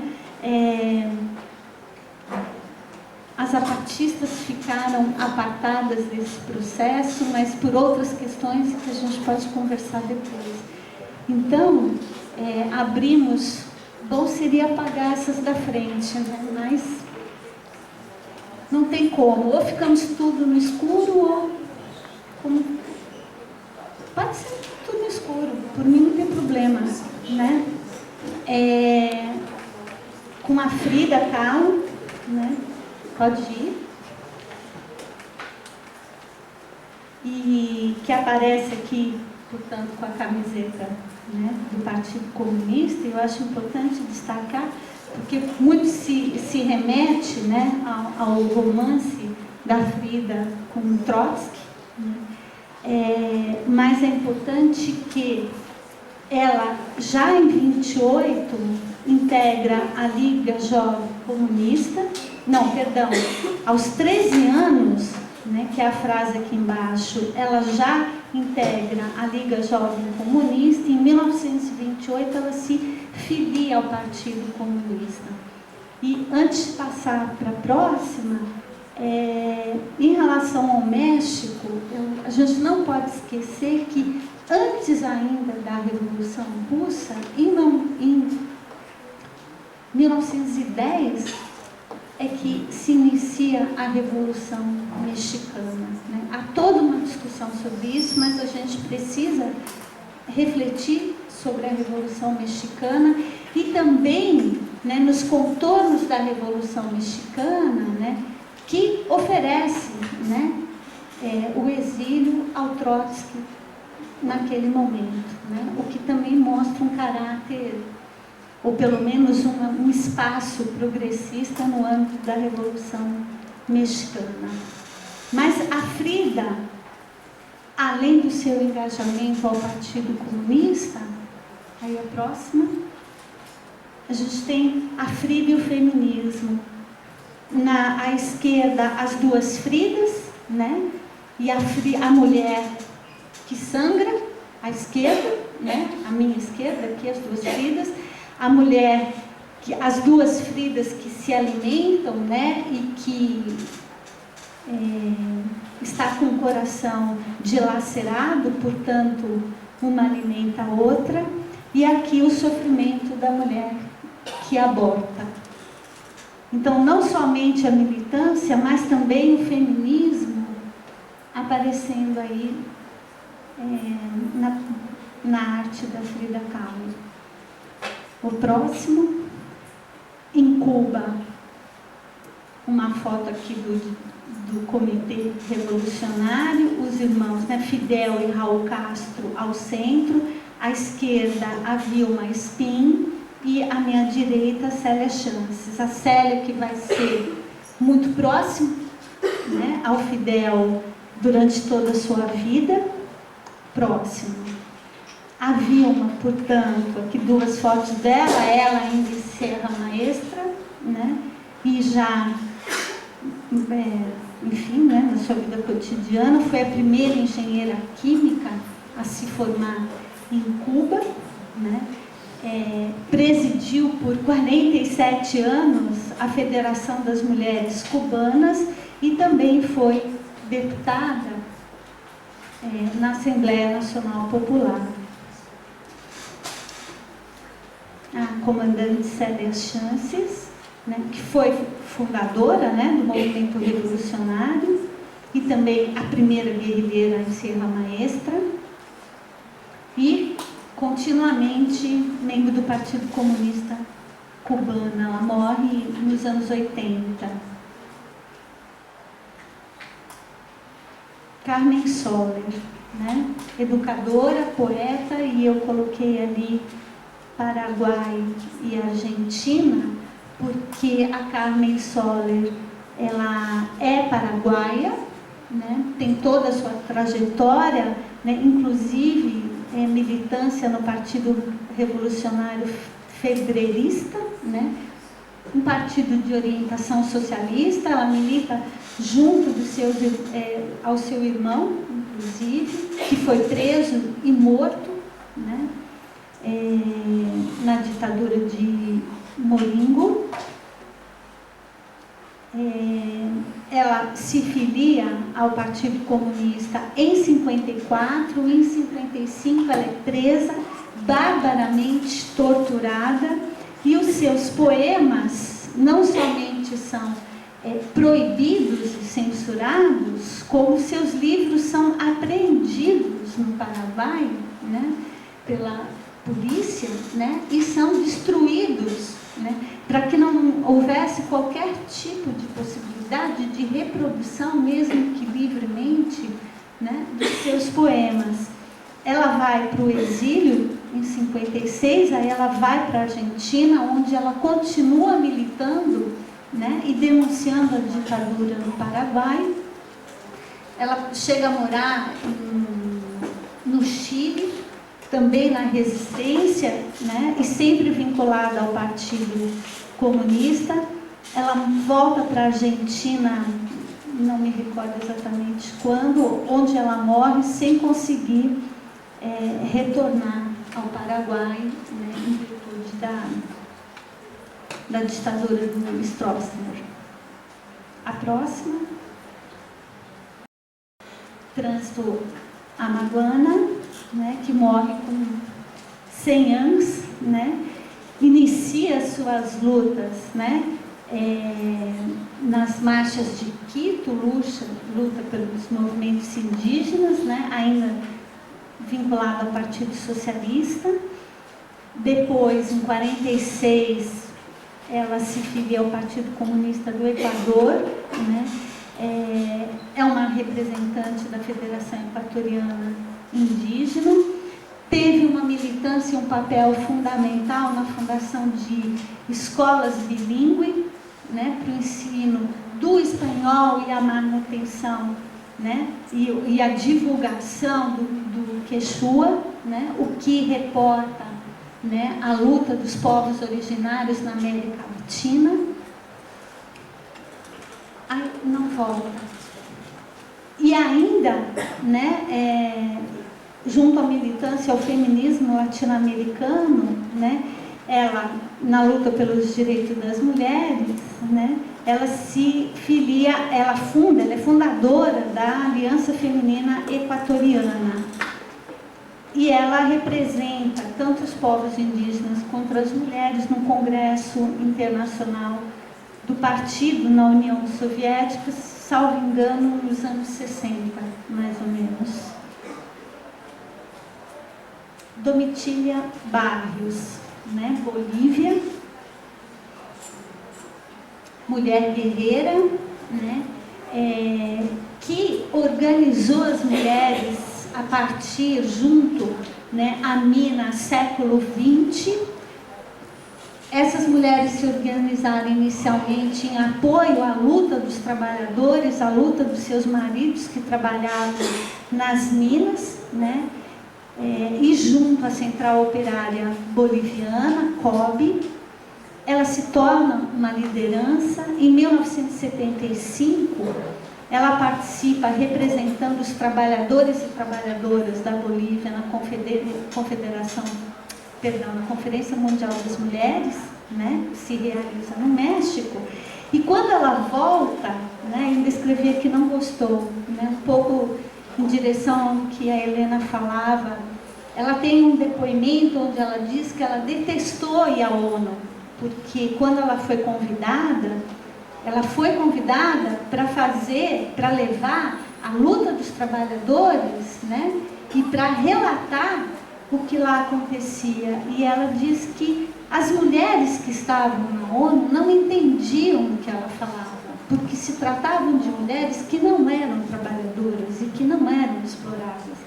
as zapatistas ficaram apartadas desse processo, mas por outras questões que a gente pode conversar depois. Então, abrimos, bom seria apagar essas da frente, né, mas não tem como, ou ficamos tudo no escuro, ou pode ser tudo no escuro, por mim não tem problema, né? Com a Frida Kahlo, né? Pode ir. E que aparece aqui, portanto, com a camiseta, né, do Partido Comunista. Eu acho importante destacar, porque muito se remete, né, ao romance da Frida com Trotsky, né? Mas é importante que ela, já em 28, integra a Liga Jovem Comunista, aos 13 anos, né, que é a frase aqui embaixo, ela já integra a Liga Jovem Comunista, e em 1928 ela se filia ao Partido Comunista. E antes de passar para a próxima, em relação ao México, a gente não pode esquecer que antes ainda da Revolução Russa, 1910 é que se inicia a Revolução Mexicana, né? Há toda uma discussão sobre isso, mas a gente precisa refletir sobre a Revolução Mexicana e também, né, nos contornos da Revolução Mexicana, né, que oferece, né, o exílio ao Trotsky naquele momento, né, o que também mostra um caráter, ou pelo menos um espaço progressista no âmbito da Revolução Mexicana. Mas a Frida, além do seu engajamento ao Partido Comunista, aí a próxima, a gente tem a Frida e o feminismo. À esquerda, as duas Fridas, né? E a mulher que sangra, à esquerda, né? A minha esquerda, aqui as duas Fridas. A mulher, as duas Fridas que se alimentam, né? E que está com o coração dilacerado, portanto, uma alimenta a outra. E aqui o sofrimento da mulher que aborta. Então, não somente a militância, mas também o feminismo aparecendo aí na arte da Frida Kahlo. O próximo, em Cuba, uma foto aqui do Comitê Revolucionário, os irmãos, né, Fidel e Raul Castro ao centro, à esquerda a Vilma Espin e à minha direita a Célia Chances. A Célia, que vai ser muito próxima, né, ao Fidel durante toda a sua vida, próximo. A Vilma, portanto, aqui duas fotos dela, ela ainda em Serra Maestra, né, e já, enfim, né, na sua vida cotidiana, foi a primeira engenheira química a se formar em Cuba, né, presidiu por 47 anos a Federação das Mulheres Cubanas e também foi deputada na Assembleia Nacional Popular. A comandante Célia Chances, né, que foi fundadora, né, do movimento revolucionário e também a primeira guerrilheira em Serra Maestra e continuamente membro do Partido Comunista Cubano. Ela morre nos anos 80. Carmen Soler, né, educadora, poeta, e eu coloquei ali Paraguai e Argentina, porque a Carmen Soler, ela é paraguaia, né, tem toda a sua trajetória, né, inclusive militância no Partido Revolucionário Febrerista, né, um partido de orientação socialista. Ela milita junto ao seu irmão, inclusive, que foi preso e morto, né, na ditadura de Moringo. Ela se filia ao Partido Comunista em 54, em 55 ela é presa, barbaramente torturada, e os seus poemas não somente são proibidos e censurados, como seus livros são apreendidos no Paraguai, né, pela polícia, né, e são destruídos, né, para que não houvesse qualquer tipo de possibilidade de reprodução, mesmo que livremente, né, dos seus poemas. Ela vai para o exílio em 56, aí ela vai para a Argentina, onde ela continua militando, né, e denunciando a ditadura no Paraguai. Ela chega a morar no Chile, também na resistência, né, e sempre vinculada ao Partido Comunista. Ela volta para a Argentina, não me recordo exatamente quando, onde ela morre sem conseguir retornar ao Paraguai, né, em virtude da ditadura do Stroessner. A próxima. Trânsito Amaguana, né, que morre com 100 anos, né, inicia suas lutas, né, nas marchas de Quito, luta pelos movimentos indígenas, né, ainda vinculada ao Partido Socialista. Depois, em 46, ela se filia ao Partido Comunista do Equador, né? É uma representante da Federação Equatoriana Indígena. Teve uma militância e um papel fundamental na fundação de escolas bilíngues, né, para o ensino do espanhol e a manutenção, né, e a divulgação do quechua, né, o que reporta, né, a luta dos povos originários na América Latina. Ai, não volta. E ainda, né, junto à militância ao feminismo latino-americano, né, ela, na luta pelos direitos das mulheres, né, ela se filia, ela é fundadora da Aliança Feminina Equatoriana. E ela representa tanto os povos indígenas quanto as mulheres no Congresso Internacional do Partido na União Soviética, salvo engano, nos anos 60, mais ou menos. Domitília Barrios, né, Bolívia, mulher guerreira, né, que organizou as mulheres a partir, junto, né, à Mina século XX. Essas mulheres se organizaram inicialmente em apoio à luta dos trabalhadores, à luta dos seus maridos que trabalhavam nas minas, né, e junto à Central Operária Boliviana, COB. Ela se torna uma liderança. Em 1975, ela participa representando os trabalhadores e trabalhadoras da Bolívia na na Conferência Mundial das Mulheres, né, que se realiza no México. E quando ela volta, né, ainda escrevia que não gostou, né, um pouco em direção ao que a Helena falava. Ela tem um depoimento onde ela diz que ela detestou ir à ONU, porque quando ela foi convidada para levar a luta dos trabalhadores, né, e para relatar o que lá acontecia. E ela diz que as mulheres que estavam na ONU não entendiam o que ela falava, porque se tratavam de mulheres que não eram trabalhadoras e que não eram exploradas.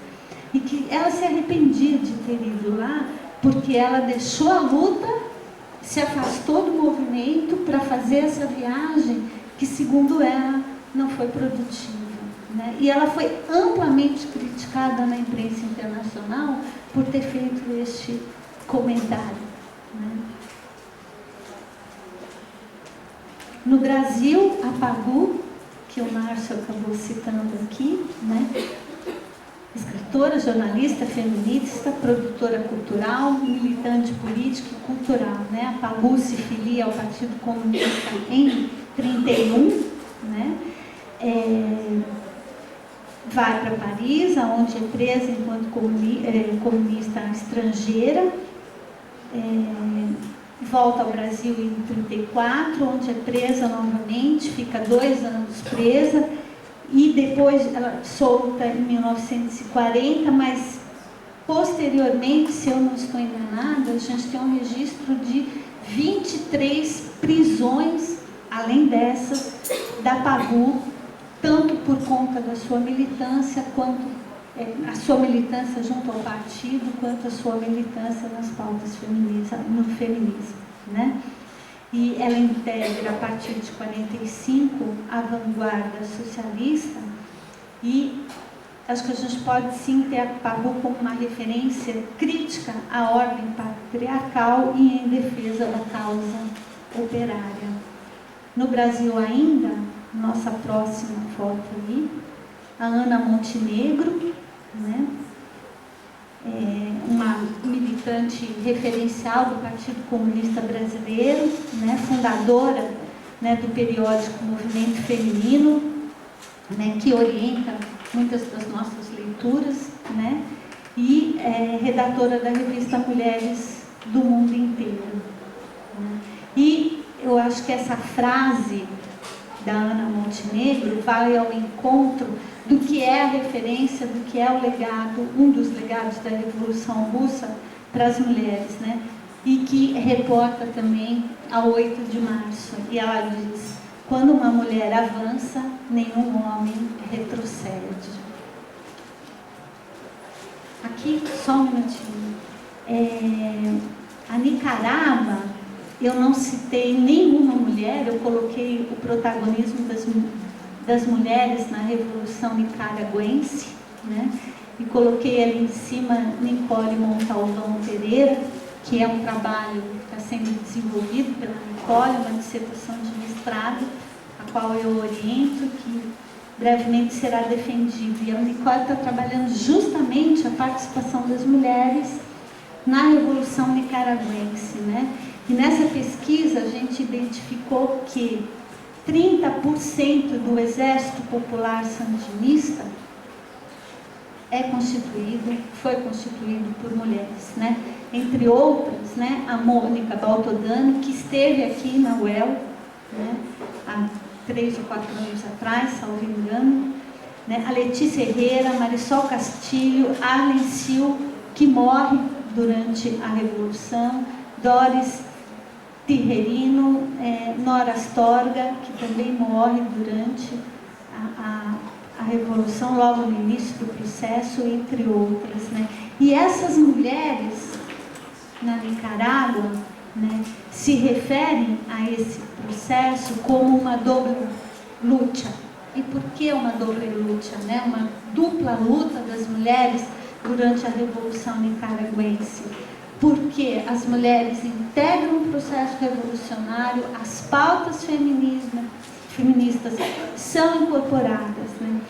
E que ela se arrependia de ter ido lá, porque ela deixou a luta, se afastou do movimento para fazer essa viagem que, segundo ela, não foi produtiva, né? E ela foi amplamente criticada na imprensa internacional por ter feito este comentário, né? No Brasil, a Pagu, que o Márcio acabou citando aqui, né? Escritora, jornalista, feminista, produtora cultural, militante política e cultural, né? A Pagu se filia ao Partido Comunista em 31, né? Vai para Paris, onde é presa enquanto comunista estrangeira, volta ao Brasil em 34, onde é presa novamente, fica 2 anos presa, e depois ela solta em 1940, mas posteriormente, se eu não estou enganada, a gente tem um registro de 23 prisões, além dessas, da Pagu, tanto por conta da sua militância, quanto a sua militância junto ao partido, quanto a sua militância nas pautas no feminismo, né? E ela integra, a partir de 45, a vanguarda socialista, e acho que a gente pode sim ter a Pagu como uma referência crítica à ordem patriarcal e em defesa da causa operária. No Brasil ainda, nossa próxima foto ali, a Ana Montenegro, né? Uma militante referencial do Partido Comunista Brasileiro, né? Fundadora, né, do periódico Movimento Feminino, né, que orienta muitas das nossas leituras, né? E redatora da revista Mulheres do Mundo Inteiro. eu acho que essa frase da Ana Montenegro vai ao encontro do que é a referência, do que é o legado, um dos legados da Revolução Russa para as mulheres, né? E que reporta também a 8 de março. E ela diz: quando uma mulher avança, nenhum homem retrocede. Aqui, só um minutinho. A Nicarágua, eu não citei nenhuma mulher, eu coloquei o protagonismo das mulheres na Revolução Nicaragüense, né? E coloquei ali em cima Nicole Montalvão Pereira, que é um trabalho que está sendo desenvolvido pela Nicole, uma dissertação de mestrado, a qual eu oriento, que brevemente será defendido. E a Nicole está trabalhando justamente a participação das mulheres na Revolução Nicaragüense, né? E nessa pesquisa a gente identificou que 30% do Exército Popular Sandinista foi constituído por mulheres, né? Entre outras, né, a Mônica Baltodano, que esteve aqui na UEL, né, há 3 ou 4 anos atrás, salvo engano, né? A Letícia Herrera, Marisol Castilho, Arlen Sil, que morre durante a Revolução, Doris Tirrerino, Nora Astorga, que também morre durante a Revolução, logo no início do processo, entre outras, né? E essas mulheres na Nicarágua, né, se referem a esse processo como uma doble luta. E por que uma doble luta, né? Uma dupla luta das mulheres durante a Revolução Nicaragüense. Porque as mulheres integram o processo revolucionário, as pautas feministas são incorporadas, né?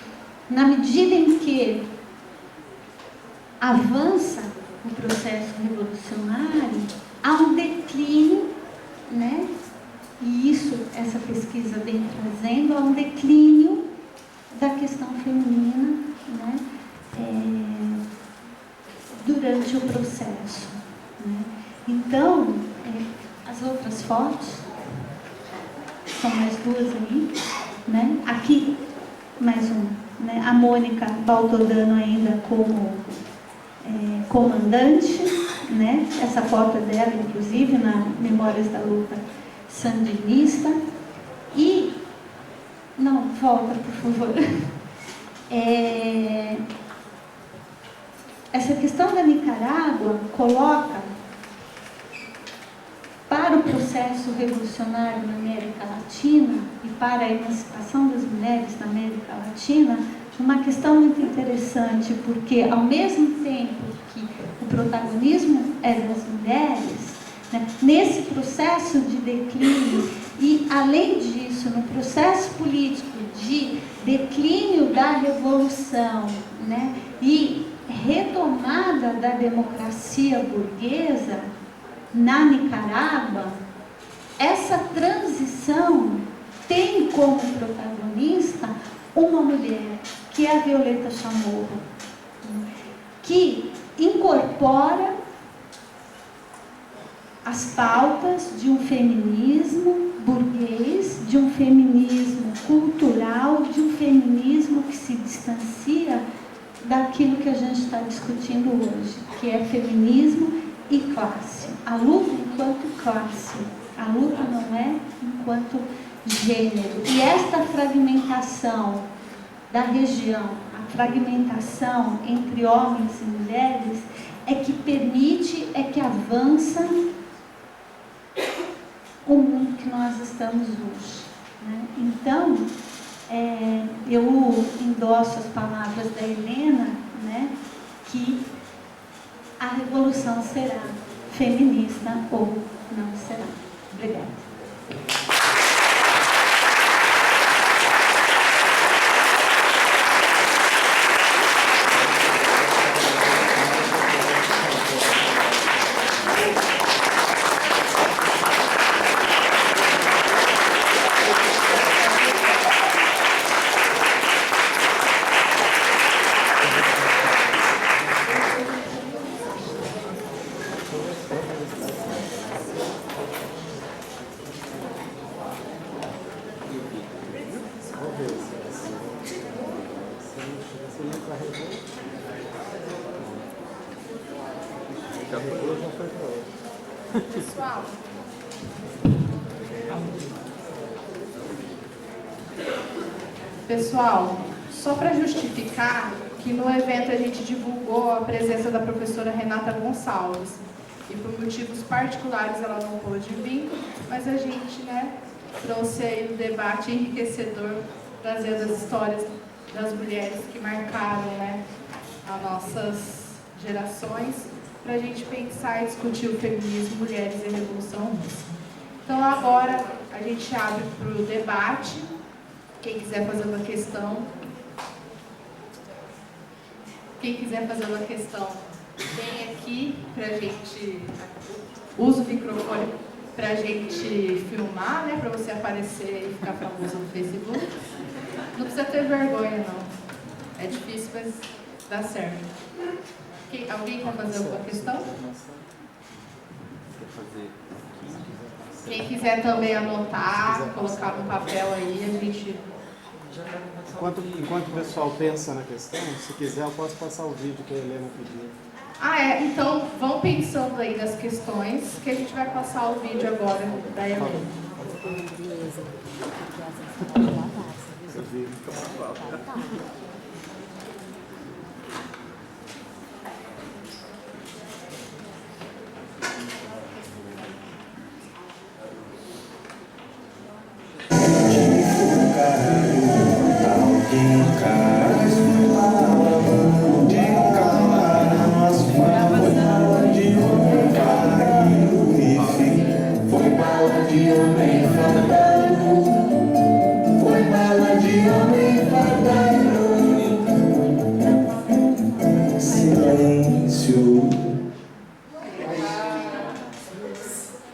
Na medida em que avança o processo revolucionário, há um declínio, né? E isso, essa pesquisa vem trazendo, há um declínio da questão feminina, né? Durante o processo, né? Então, as outras fotos, são mais 2 aí, né? Aqui, mais uma, né? A Mônica Baltodano ainda como comandante, né? Essa foto dela, inclusive, na Memórias da Luta Sandinista. E, não, volta, por favor. Essa questão da Nicarágua coloca para o processo revolucionário na América Latina e para a emancipação das mulheres na América Latina uma questão muito interessante, porque ao mesmo tempo que o protagonismo é das mulheres, né, nesse processo de declínio e, além disso, no processo político de declínio da revolução, né, e retomada da democracia burguesa na Nicarágua, essa transição tem como protagonista uma mulher, que é a Violeta Chamorro, que incorpora as pautas de um feminismo burguês, de um feminismo cultural, de um feminismo que se distancia daquilo que a gente está discutindo hoje, que é feminismo e classe. A luta enquanto classe, a luta não é enquanto gênero. E esta fragmentação da região, a fragmentação entre homens e mulheres, é que permite, é que avança o mundo que nós estamos hoje, né? Então, eu endosso as palavras da Helena, né, que a revolução será feminista ou não será. Obrigada.
Pessoal, só para justificar que no evento a gente divulgou a presença da professora Renata Gonçalves e por motivos particulares ela não pôde vir, mas a gente, trouxe aí um debate enriquecedor, trazendo as histórias das mulheres que marcaram, as nossas gerações, para a gente pensar e discutir o feminismo, mulheres e a Revolução Russa. Então agora a gente abre para o debate. Quem quiser fazer uma questão, vem aqui para a gente, usa o microfone para a gente filmar, para você aparecer e ficar famoso no Facebook. Não precisa ter vergonha, não. É difícil, mas dá certo. Alguém quer fazer alguma questão? Quem quiser também anotar, colocar no papel aí, a gente...
Enquanto o pessoal pensa na questão, se quiser eu posso passar o vídeo que a Helena pediu.
Então vão pensando aí nas questões, que a gente vai passar o vídeo agora da Helena.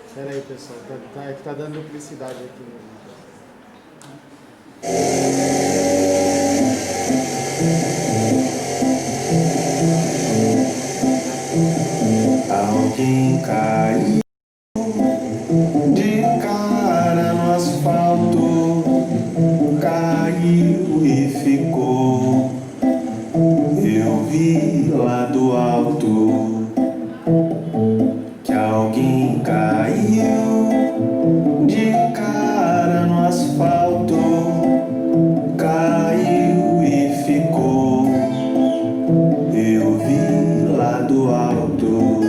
Espera aí, pessoal, tá dando duplicidade aqui no vídeo.
Alguém caiu de cara no asfalto, caiu e ficou. Eu vi lá do alto que alguém caiu de cara no asfalto, caiu e ficou. Eu vi lá do alto.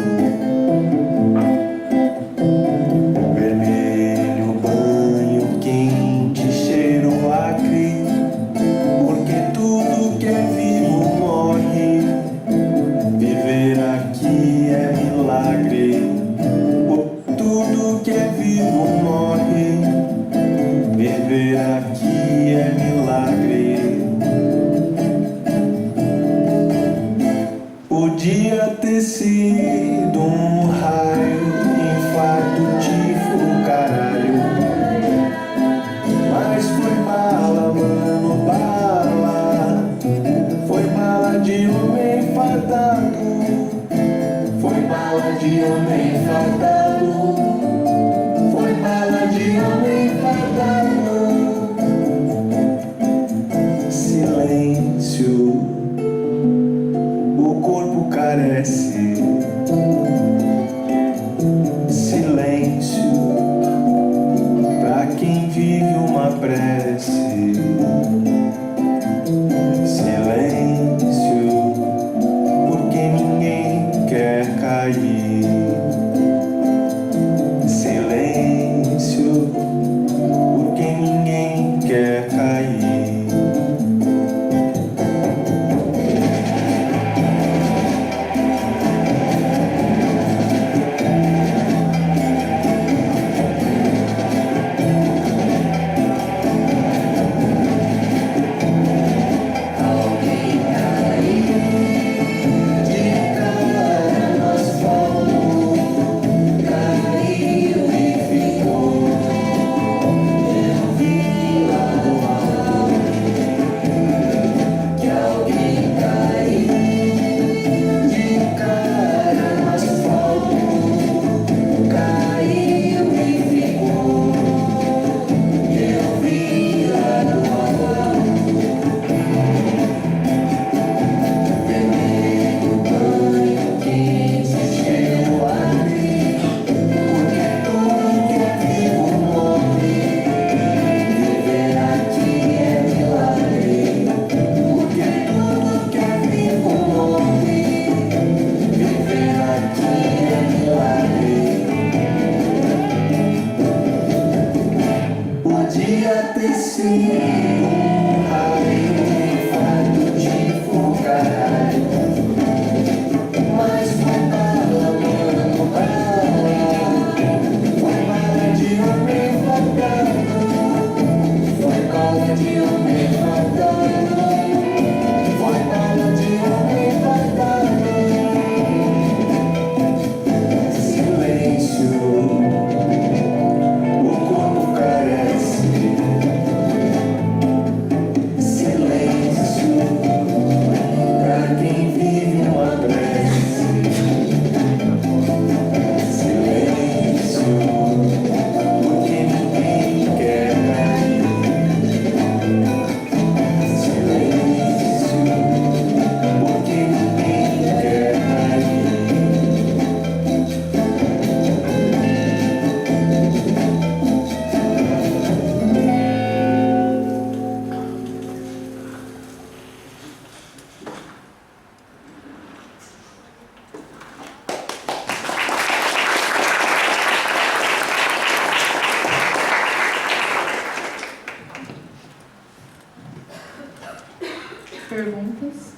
Perguntas?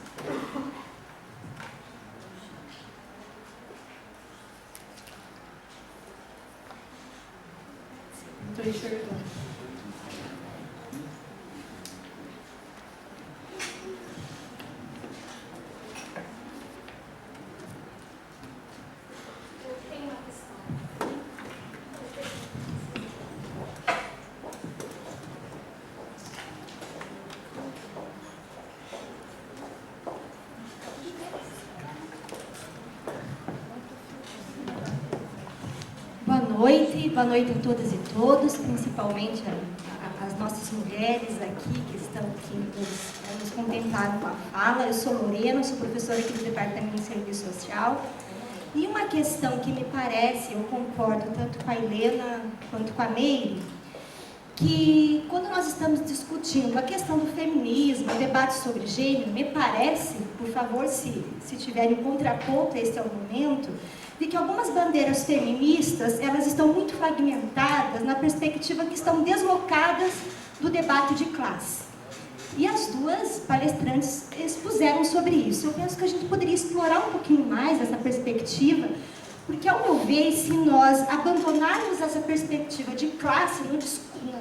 Estou enxergando.
Boa noite a todas e todos, principalmente as nossas mulheres aqui que estão aqui nos contemplaram com a fala. Eu sou Lorena, sou professora aqui do Departamento de Serviço Social. E uma questão que me parece, eu concordo tanto com a Helena quanto com a Meire, que quando nós estamos discutindo a questão do feminismo, o debate sobre gênero, me parece, por favor, se tiverem contraponto, este é o momento, de que algumas bandeiras feministas, elas estão muito fragmentadas na perspectiva que estão deslocadas do debate de classe. E as duas palestrantes expuseram sobre isso. Eu penso que a gente poderia explorar um pouquinho mais essa perspectiva, porque, ao meu ver, se nós abandonarmos essa perspectiva de classe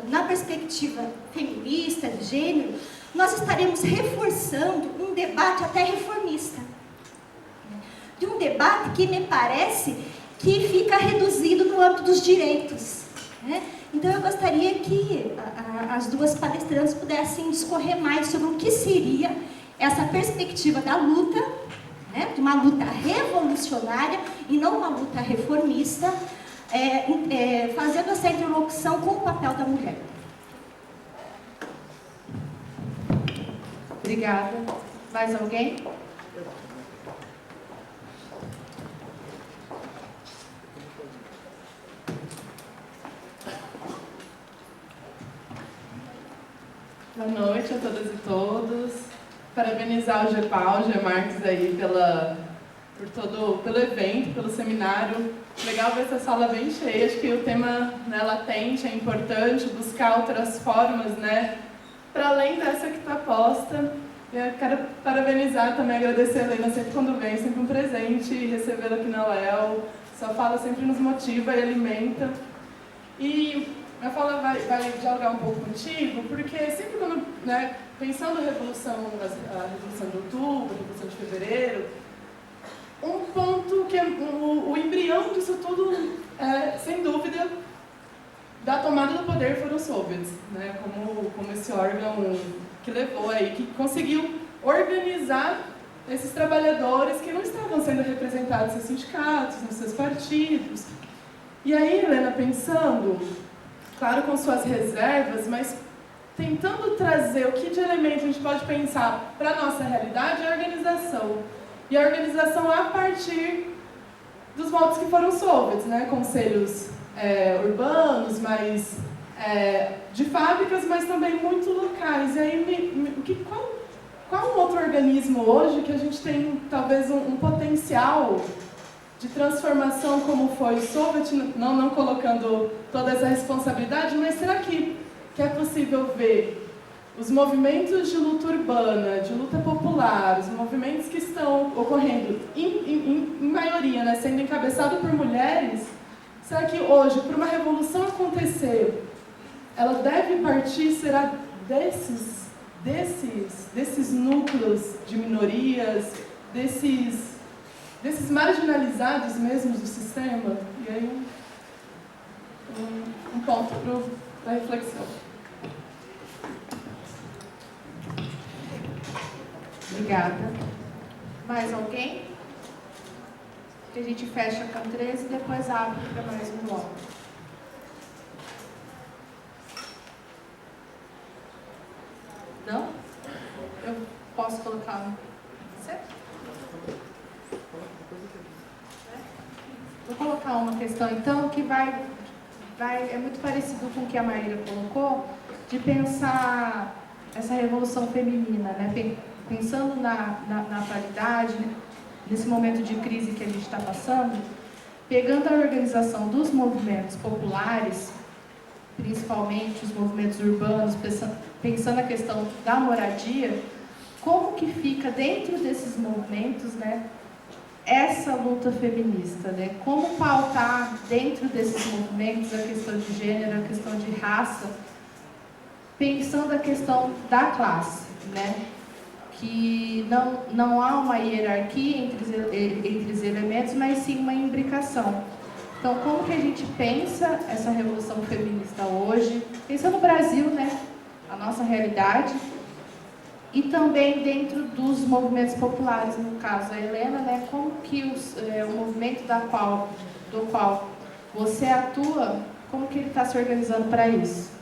na perspectiva feminista, de gênero, nós estaremos reforçando um debate até reformista. De um debate que me parece que fica reduzido no âmbito dos direitos, né? Então eu gostaria que as duas palestrantes pudessem discorrer mais sobre o que seria essa perspectiva da luta, né? De uma luta revolucionária e não uma luta reformista, fazendo essa interlocução com o papel da mulher.
Obrigada. Mais alguém? Boa noite a todas e todos. Parabenizar o GEPAL, o Marques aí pelo evento, pelo seminário. Legal ver essa sala bem cheia. Acho que o tema, né, latente é importante, buscar outras formas, né, para além dessa que está posta. Eu quero parabenizar também, agradecer a Helena sempre quando vem, sempre um presente, recebê-la aqui na UEL. Sua fala sempre nos motiva e alimenta. E a fala vai dialogar um pouco contigo, porque sempre quando, né, pensando a Revolução de Outubro, a Revolução de Fevereiro, um ponto que é o embrião disso tudo, sem dúvida, da tomada do poder foram os soviets, né, como esse órgão que levou aí, que conseguiu organizar esses trabalhadores que não estavam sendo representados nos sindicatos, nos seus partidos. E aí, Helena, pensando, claro, com suas reservas, mas tentando trazer o que de elemento a gente pode pensar para a nossa realidade é a organização. E a organização a partir dos moldes que foram soviets, né? Conselhos urbanos, mais de fábricas, mas também muito locais. E aí, qual um outro organismo hoje que a gente tem talvez um potencial de transformação como foi o Soviet, não colocando toda essa responsabilidade, mas será que
que é possível ver os movimentos de luta urbana, de luta popular, os movimentos que estão ocorrendo, em maioria, né, sendo encabeçados por mulheres, será que hoje, para uma revolução acontecer, ela deve partir, será desses núcleos de minorias, desses marginalizados mesmo do sistema? E aí, um ponto para a reflexão.
Obrigada. Mais alguém? Que a gente fecha com 13 e depois abre para mais um bloco. Não? Eu posso colocar um? Certo? Vou colocar uma questão então que é muito parecido com o que a Maíra colocou, de pensar essa revolução feminina, né? Pensando na atualidade, nesse momento de crise que a gente está passando, pegando a organização dos movimentos populares, principalmente os movimentos urbanos, pensando a questão da moradia, como que fica dentro desses movimentos, né, essa luta feminista, né? Como pautar dentro desses movimentos a questão de gênero, a questão de raça, pensando a questão da classe, né? Que não há uma hierarquia entre os elementos, mas sim uma imbricação. Então, como que a gente pensa essa revolução feminista hoje, pensando no Brasil, né, a nossa realidade, e também dentro dos movimentos populares, no caso a Helena, né, como que o movimento do qual você atua, como que ele está se organizando para isso?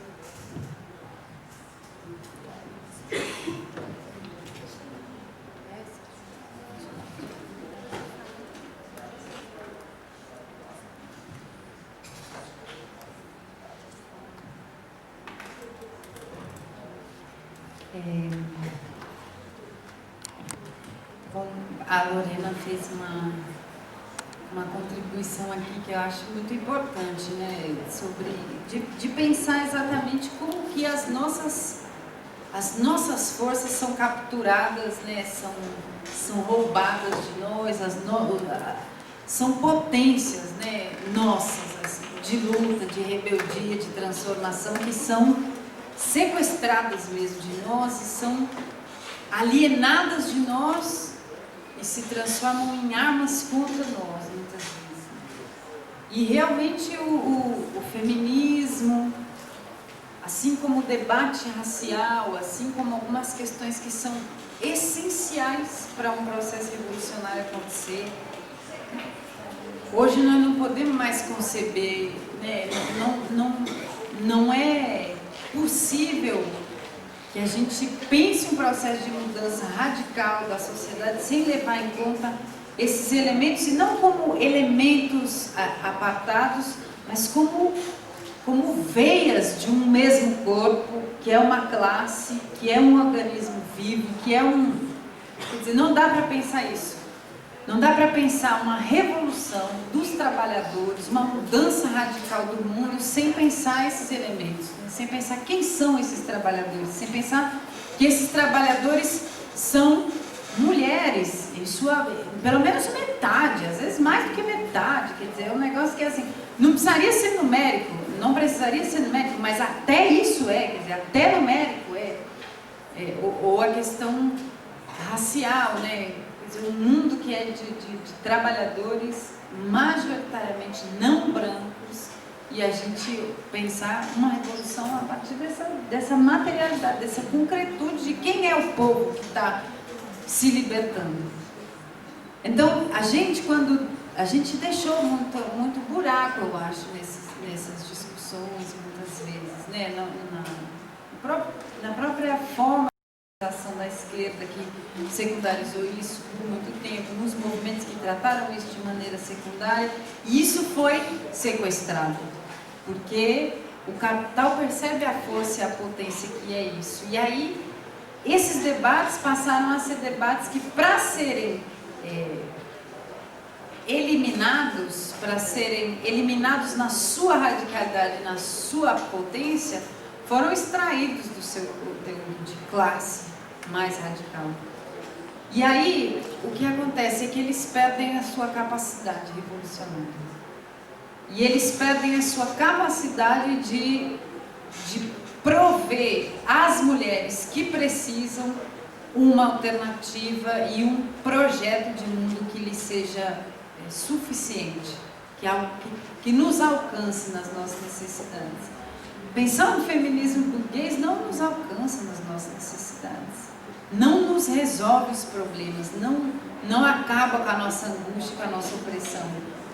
A Lorena fez uma contribuição aqui que eu acho muito importante, né? De pensar exatamente como que as nossas forças são capturadas, né? São roubadas de nós, são potências, né? Nossas, assim, de luta, de rebeldia, de transformação, que são sequestradas mesmo de nós e são alienadas de nós e se transformam em armas contra nós, muitas vezes. E realmente o feminismo, assim como o debate racial, assim como algumas questões que são essenciais para um processo revolucionário acontecer, hoje nós não podemos mais conceber, né? Não é possível que a gente pense um processo de mudança radical da sociedade sem levar em conta esses elementos, e não como elementos apartados, mas como veias de um mesmo corpo, que é uma classe, que é um organismo vivo, que é um... Quer dizer, não dá para pensar isso. Não dá para pensar uma revolução dos trabalhadores, uma mudança radical do mundo, sem pensar esses elementos, né? Sem pensar quem são esses trabalhadores, sem pensar que esses trabalhadores são mulheres, em sua, pelo menos metade, às vezes mais do que metade. Quer dizer, é um negócio que, assim, não precisaria ser numérico, mas até isso quer dizer, até numérico ou a questão racial, né? Um mundo que é de trabalhadores majoritariamente não brancos, e a gente pensar uma revolução a partir dessa materialidade, dessa concretude de quem é o povo que está se libertando. Então, quando a gente deixou muito buraco, eu acho, nessas discussões, muitas vezes, né? Na própria forma da esquerda que secundarizou isso por muito tempo, nos movimentos que trataram isso de maneira secundária, e isso foi sequestrado, porque o capital percebe a força e a potência que é isso. E aí, esses debates passaram a ser debates que, para serem eliminados na sua radicalidade, na sua potência, foram extraídos do seu conteúdo de classe mais radical. E aí, o que acontece é que eles perdem a sua capacidade revolucionária. E eles perdem a sua capacidade de prover às mulheres que precisam uma alternativa e um projeto de mundo que lhes seja suficiente, que nos alcance nas nossas necessidades. Pensar no feminismo burguês não nos alcança nas nossas necessidades, não nos resolve os problemas, não acaba com a nossa angústia, com a nossa opressão.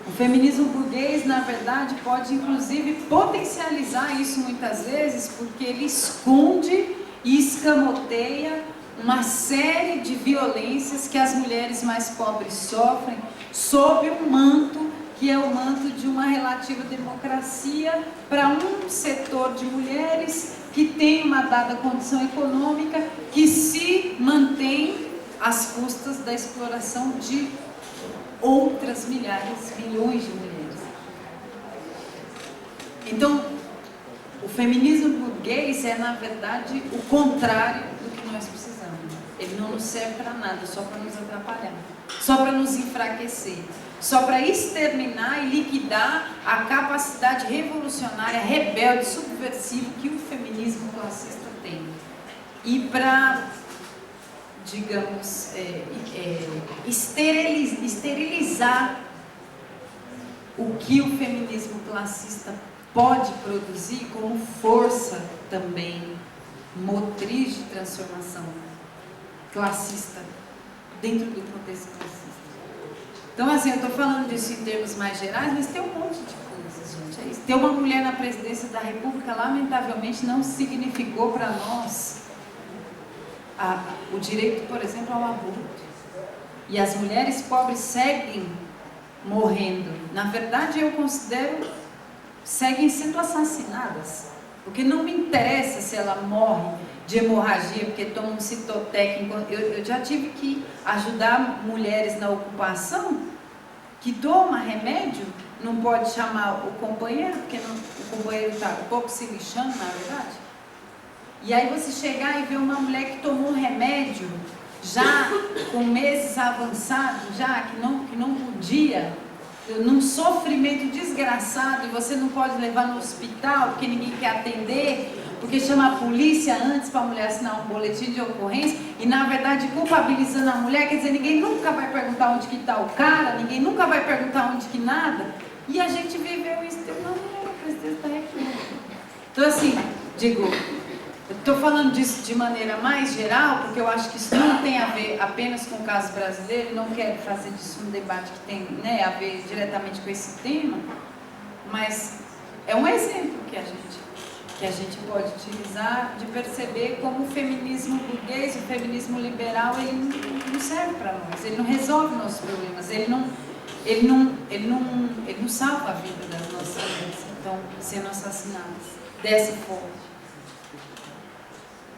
O feminismo burguês, na verdade, pode inclusive potencializar isso muitas vezes, porque ele esconde e escamoteia uma série de violências que as mulheres mais pobres sofrem sob um manto que é o manto de uma relativa democracia para um setor de mulheres que tem uma dada condição econômica que se mantém às custas da exploração de outras milhares, milhões de mulheres. Então, o feminismo burguês é, na verdade, o contrário do que nós precisamos. Ele não nos serve para nada, só para nos atrapalhar, só para nos enfraquecer, só para exterminar e liquidar a capacidade revolucionária, rebelde, subversiva que o feminismo classista tem. E para, digamos, esterilizar o que o feminismo classista pode produzir como força também motriz de transformação classista dentro do contexto classista. Então, assim, eu estou falando disso em termos mais gerais, mas tem um monte de coisas, gente. É isso. Ter uma mulher na presidência da República, lamentavelmente, não significou para nós o direito, por exemplo, ao aborto. E as mulheres pobres seguem morrendo. Na verdade, eu considero, seguem sendo assassinadas. Porque não me interessa se ela morre de hemorragia, porque toma um Citotec. Eu já tive que ajudar mulheres na ocupação que toma remédio, não pode chamar o companheiro, porque o companheiro está um pouco se lixando, na verdade. E aí você chegar e ver uma mulher que tomou remédio, já com meses avançados, já que não podia, num sofrimento desgraçado, e você não pode levar no hospital, porque ninguém quer atender, porque chama a polícia antes para a mulher assinar um boletim de ocorrência, e na verdade culpabilizando a mulher, quer dizer, ninguém nunca vai perguntar onde que está o cara, ninguém nunca vai perguntar onde que nada, e a gente viveu isso, não era o presidente da República. Então assim, digo, eu estou falando disso de maneira mais geral, porque eu acho que isso não tem a ver apenas com o caso brasileiro, não quero fazer disso um debate que tem, né, a ver diretamente com esse tema, mas é um exemplo que a gente pode utilizar de perceber como o feminismo burguês, o feminismo liberal, ele não serve para nós, ele não resolve nossos problemas, ele não salva a vida das nossas mulheres que estão sendo assassinadas dessa forma.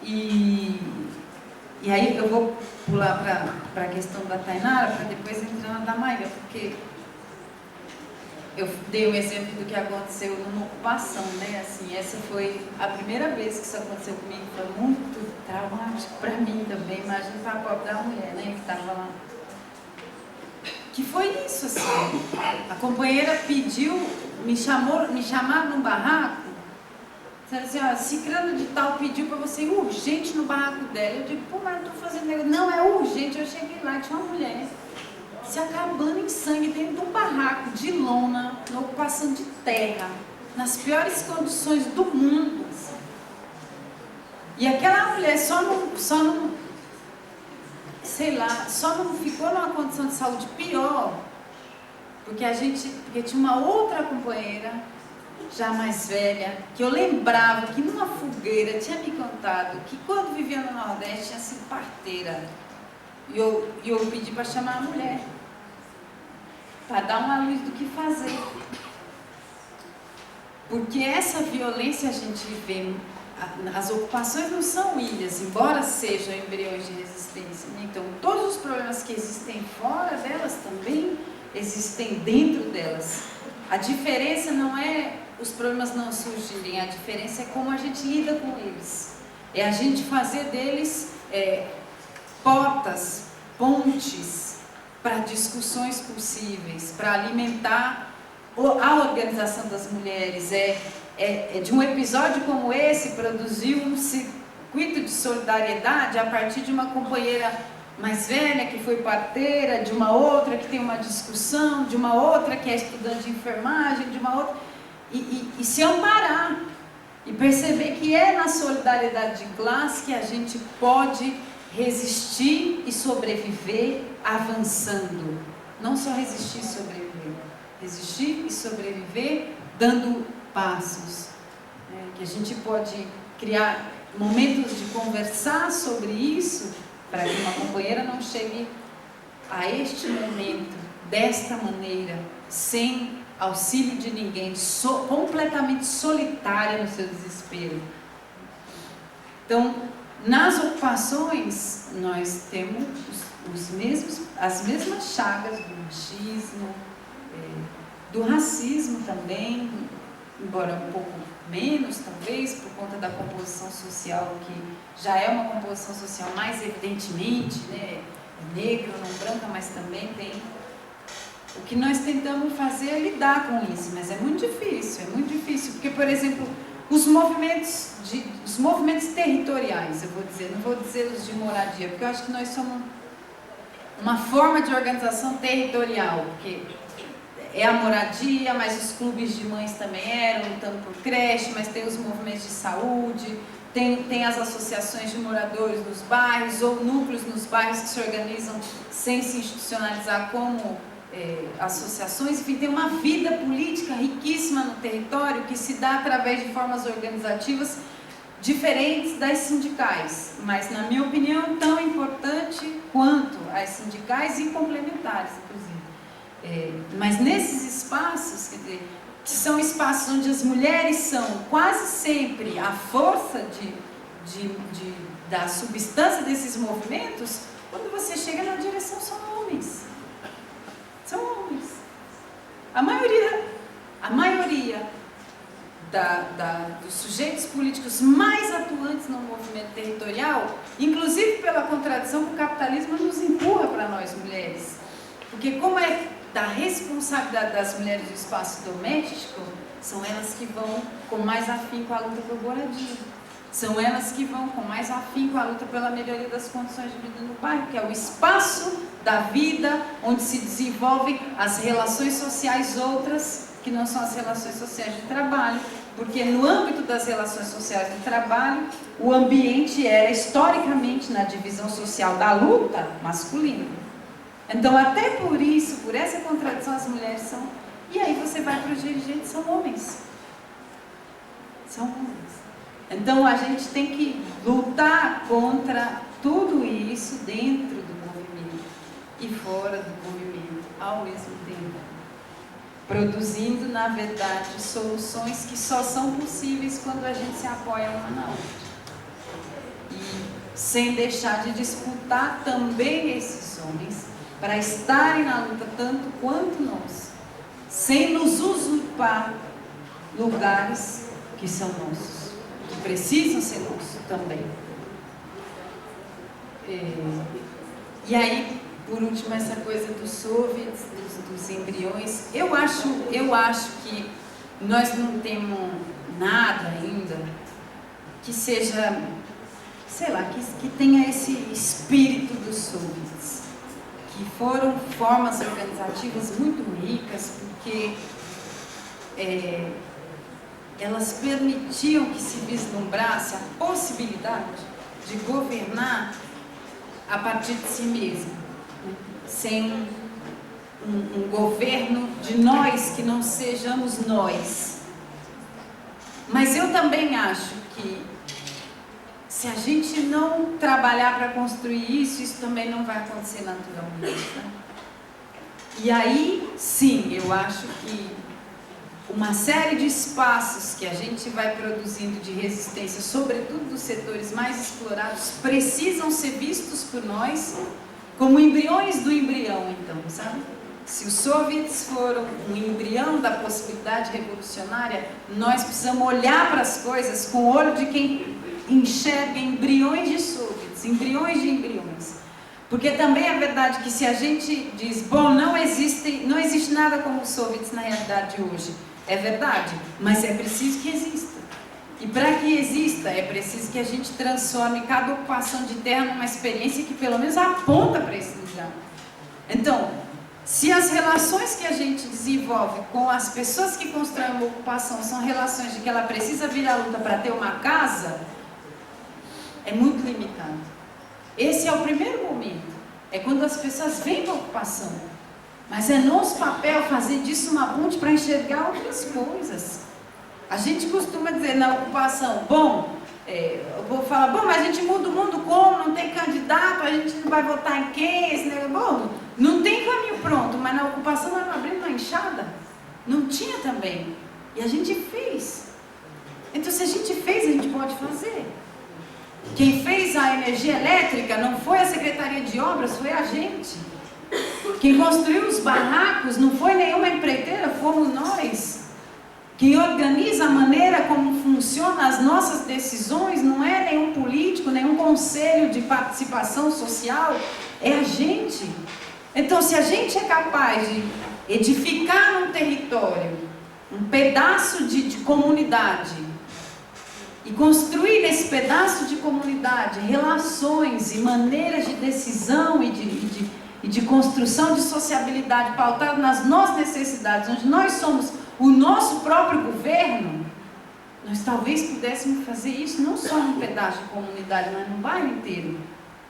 E aí eu vou pular para a questão da Tainara, para depois entrar na da Maíra, porque eu dei o exemplo do que aconteceu numa ocupação, né? Assim, essa foi a primeira vez que isso aconteceu comigo, foi muito traumático para mim também, imagina para a pobre da mulher, né, que estava lá. Que foi isso, assim, a companheira pediu, me chamaram num barraco, disseram assim, ó, ciclano de tal pediu para você ir urgente no barraco dela. Eu digo, pô, mas eu estou fazendo negócio. Não, é urgente. Eu cheguei lá e tinha uma mulher se acabando em sangue dentro de um barraco de lona, na ocupação de terra, nas piores condições do mundo. Assim. E aquela mulher só não ficou numa condição de saúde pior, porque tinha uma outra companheira, já mais velha, que eu lembrava que numa fogueira tinha me contado que quando vivia no Nordeste tinha sido parteira. E eu pedi para chamar a mulher, para dar uma luz do que fazer. Porque essa violência a gente vê, as ocupações não são ilhas, embora sejam embriões de resistência. Né? Então, todos os problemas que existem fora delas também existem dentro delas. A diferença não é os problemas não surgirem, a diferença é como a gente lida com eles. É a gente fazer deles portas, pontes para discussões possíveis, para alimentar a organização das mulheres. De um episódio como esse, produziu um circuito de solidariedade a partir de uma companheira mais velha que foi parteira, de uma outra que tem uma discussão, de uma outra que é estudante de enfermagem, de uma outra... E se amparar e perceber que é na solidariedade de classe que a gente pode resistir e sobreviver avançando. Não só resistir e sobreviver. Resistir e sobreviver dando passos. Que a gente pode criar momentos de conversar sobre isso para que uma companheira não chegue a este momento desta maneira, sem auxílio de ninguém, completamente solitária no seu desespero. Então, nas ocupações, nós temos as mesmas chagas do machismo, do racismo também, embora um pouco menos, talvez, por conta da composição social, que já é uma composição social mais evidentemente, né, negra, não branca, mas também tem. O que nós tentamos fazer é lidar com isso, mas é muito difícil, porque, por exemplo, os movimentos territoriais, eu vou dizer, não vou dizer os de moradia, porque eu acho que nós somos uma forma de organização territorial, porque é a moradia, mas os clubes de mães também eram, lutando por creche, mas tem os movimentos de saúde, tem as associações de moradores nos bairros, ou núcleos nos bairros que se organizam sem se institucionalizar como associações. Enfim, tem uma vida política riquíssima no território que se dá através de formas organizativas diferentes das sindicais, mas, na minha opinião, tão importante quanto as sindicais e complementares, inclusive. Mas nesses espaços, quer dizer, que são espaços onde as mulheres são quase sempre a força da substância desses movimentos, quando você chega na direção são homens. São homens. A maioria dos sujeitos políticos mais atuantes no movimento territorial, inclusive pela contradição que o capitalismo nos empurra para nós mulheres. Porque como é da responsabilidade das mulheres do espaço doméstico, são elas que vão com mais afinco à luta por moradia. São elas que vão com mais afinco à luta pela melhoria das condições de vida no bairro, que é o espaço da vida onde se desenvolvem as relações sociais outras, que não são as relações sociais de trabalho, porque no âmbito das relações sociais de trabalho, o ambiente era historicamente, na divisão social da luta, masculino. Então, até por isso, por essa contradição, as mulheres são... E aí você vai para os dirigentes, são homens. São homens. Então, a gente tem que lutar contra tudo isso dentro do movimento e fora do movimento, ao mesmo tempo. Produzindo, na verdade, soluções que só são possíveis quando a gente se apoia uma na outra. E sem deixar de disputar também esses homens para estarem na luta tanto quanto nós, sem nos usurpar lugares que são nossos, que precisam ser nossos também. E aí, por último, essa coisa dos soviets, dos embriões, eu acho que nós não temos nada ainda que seja, sei lá, que tenha esse espírito dos soviets, que foram formas organizativas muito ricas, porque elas permitiam que se vislumbrasse a possibilidade de governar a partir de si mesmo, né? Sem um governo de nós que não sejamos nós. Mas eu também acho que se a gente não trabalhar para construir isso também não vai acontecer naturalmente, né? E aí, sim, eu acho que uma série de espaços que a gente vai produzindo de resistência, sobretudo dos setores mais explorados, precisam ser vistos por nós como embriões do embrião, então, sabe? Se os soviets foram um embrião da possibilidade revolucionária, nós precisamos olhar para as coisas com o olho de quem enxerga embriões de soviets, embriões de embriões. Porque também é verdade que se a gente diz, bom, não existe nada como os soviets na realidade de hoje. É verdade, mas é preciso que exista. E para que exista, é preciso que a gente transforme cada ocupação de terra numa experiência que pelo menos aponta para esse lugar. Então, se as relações que a gente desenvolve com as pessoas que constroem uma ocupação são relações de que ela precisa vir à luta para ter uma casa, é muito limitado. Esse é o primeiro momento, é quando as pessoas vêm para a ocupação. Mas é nosso papel fazer disso uma ponte para enxergar outras coisas. A gente costuma dizer na ocupação, bom, eu vou falar, bom, mas a gente muda o mundo como? Não tem candidato, a gente não vai votar em quem? Esse negócio, bom, não tem caminho pronto, mas na ocupação nós não abrimos uma enxada. Não tinha também. E a gente fez. Então se a gente fez, a gente pode fazer. Quem fez a energia elétrica não foi a Secretaria de Obras, foi a gente. Quem construiu os barracos não foi nenhuma empreiteira, fomos nós. Quem organiza a maneira como funcionam as nossas decisões não é nenhum político, nenhum conselho de participação social, é a gente. Então, se a gente é capaz de edificar num território um pedaço de comunidade e construir nesse pedaço de comunidade relações e maneiras de decisão e de construção de sociabilidade pautada nas nossas necessidades, onde nós somos o nosso próprio governo, nós talvez pudéssemos fazer isso não só num pedaço de comunidade, mas no bairro inteiro.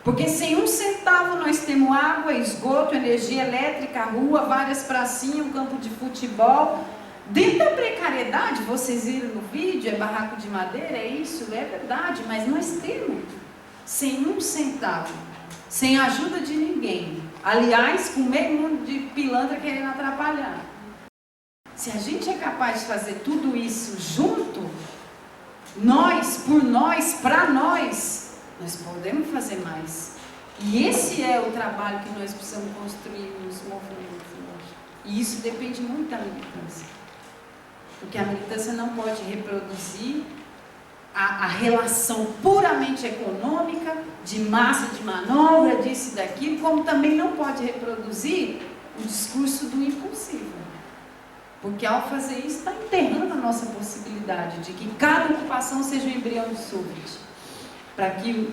Porque sem um centavo nós temos água, esgoto, energia elétrica, rua, várias pracinhas, um campo de futebol. Dentro da precariedade, vocês viram no vídeo, é barraco de madeira, é isso, é verdade, mas nós temos. Sem um centavo, sem a ajuda de ninguém. Aliás, com meio mundo de pilantra querendo atrapalhar. Se a gente é capaz de fazer tudo isso junto, nós, por nós, para nós podemos fazer mais. E esse é o trabalho que nós precisamos construir nos movimentos hoje. E isso depende muito da militância. Porque a militância não pode reproduzir a relação puramente econômica, de massa de manobra, disso e daquilo, como também não pode reproduzir o discurso do impulsivo. Porque ao fazer isso, está enterrando a nossa possibilidade de que cada ocupação seja um embrião de soviet. Para que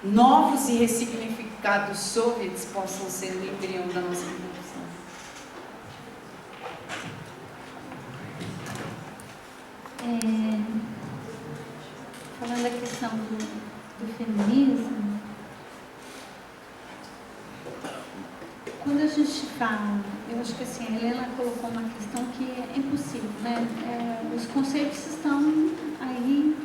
novos e ressignificados soviets possam ser o embrião da nossa revolução.
Falando da questão do feminismo, quando a gente fala, eu acho que assim, a Helena colocou uma questão que é impossível, né? Os conceitos estão aí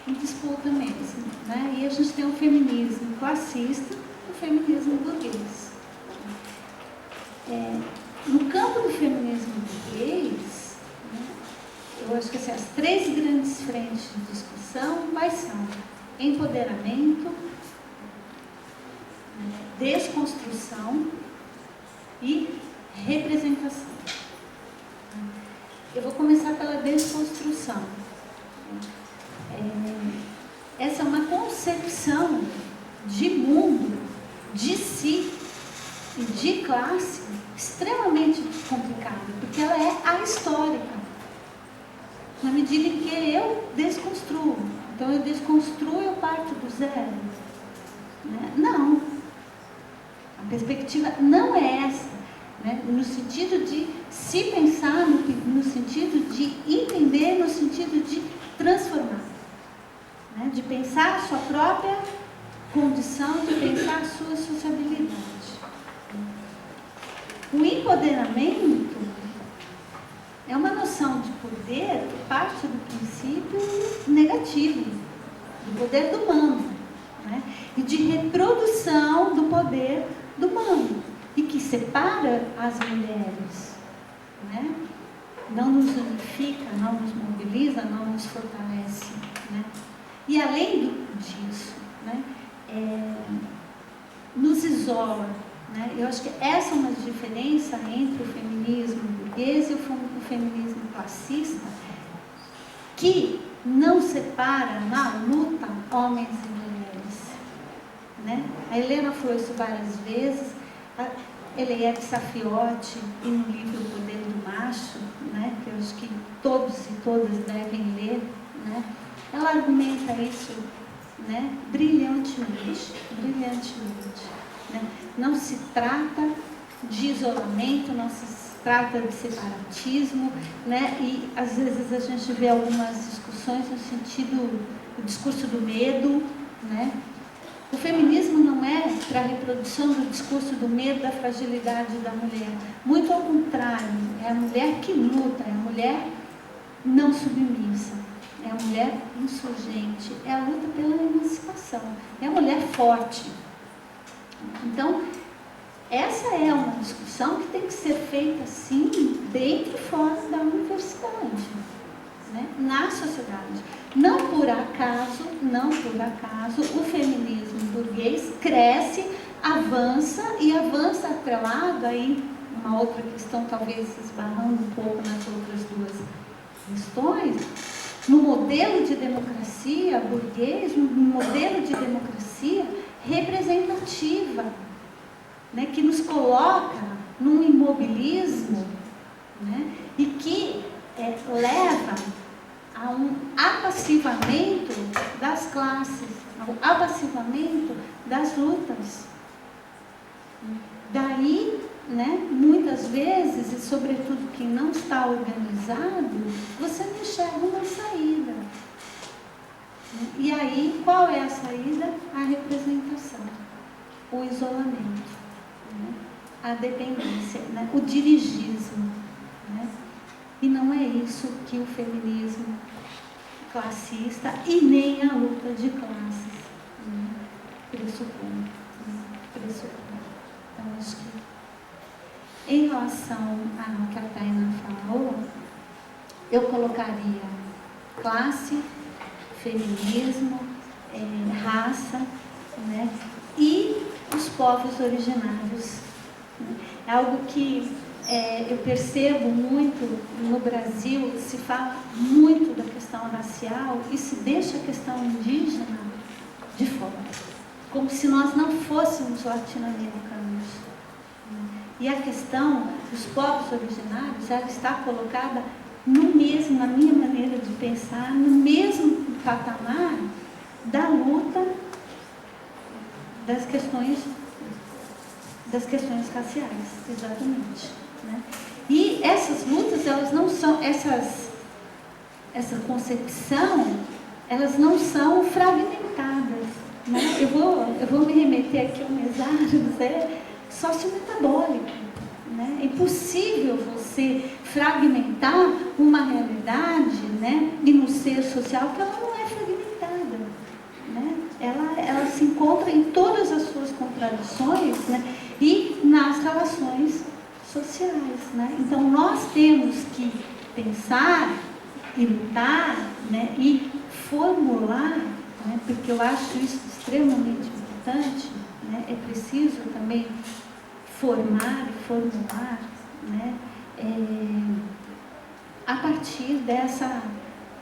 em disputa mesmo, né? E a gente tem o feminismo classista e o feminismo burguês. No campo do feminismo burguês, né, eu acho que assim, as três grandes frentes de discussão quais são? Empoderamento, desconstrução e representação. Eu vou começar pela desconstrução. Essa é uma concepção de mundo, de si e de classe extremamente complicada, porque ela é ahistórica. Na medida em que eu desconstruo. Então eu desconstruo, eu parto do zero. Né? Não. A perspectiva não é essa. Né? No sentido de se pensar, no sentido de entender, no sentido de transformar. Né? De pensar a sua própria condição, de pensar a sua sociabilidade. O empoderamento é uma noção de poder que parte do princípio negativo, do poder do humano, né? E de reprodução do poder do humano, e que separa as mulheres, né? Não nos unifica, não nos mobiliza, não nos fortalece, né? E além disso, né? Nos isola, né? Eu acho que essa é uma diferença entre o feminismo burguês e o feminismo classista, que não separa na luta homens e mulheres, né? A Helena falou isso várias vezes, a Eliette Safiotti, e no livro O Poder do Macho, né, que eu acho que todos e todas devem ler, né, ela argumenta isso, né, brilhantemente, né? Não se trata de isolamento, não se trata de separatismo, né? E às vezes a gente vê algumas discussões no sentido do discurso do medo, né? O feminismo não é para a reprodução do discurso do medo, da fragilidade da mulher. Muito ao contrário, é a mulher que luta, é a mulher não submissa, é a mulher insurgente, é a luta pela emancipação, é a mulher forte. Então, essa é uma discussão que tem que ser feita, sim, dentro e fora da universidade, né? Na sociedade. Não por acaso, o feminismo burguês cresce, avança atrelado aí, uma outra questão, talvez esbarrando um pouco nas outras duas questões, no modelo de democracia burguês, no modelo de democracia representativa, né, que nos coloca num imobilismo, né, e que leva a um apassivamento das classes, ao apassivamento das lutas. Daí, né, muitas vezes, e sobretudo quem não está organizado, você não enxerga uma saída. E aí, qual é a saída? A representação, o isolamento, né, a dependência, né, o dirigismo, né? E não é isso que o feminismo classista e nem a luta de classes, né, pressupõe. Então, acho que, em relação ao que a Tainá falou, eu colocaria classe, feminismo, raça, né, e os povos originários. É algo que eu percebo muito no Brasil, se fala muito da questão racial e se deixa a questão indígena de fora, como se nós não fôssemos latino-americanos. E a questão dos povos originários, ela está colocada no mesmo, na minha maneira de pensar, no mesmo patamar da luta das questões raciais, exatamente, né? E essas lutas, elas não são, essa concepção, elas não são fragmentadas, né? Eu vou me remeter aqui ao Mesaros, sociometabólico, né? É impossível você fragmentar uma realidade, né, e no ser social que ela não é fragmentada, né? Ela se encontra em todas as suas contradições, né, e nas relações sociais, né? Então nós temos que pensar e lutar, né, e formular, né, porque eu acho isso extremamente importante, né? É preciso também formar e formular, né, a partir dessa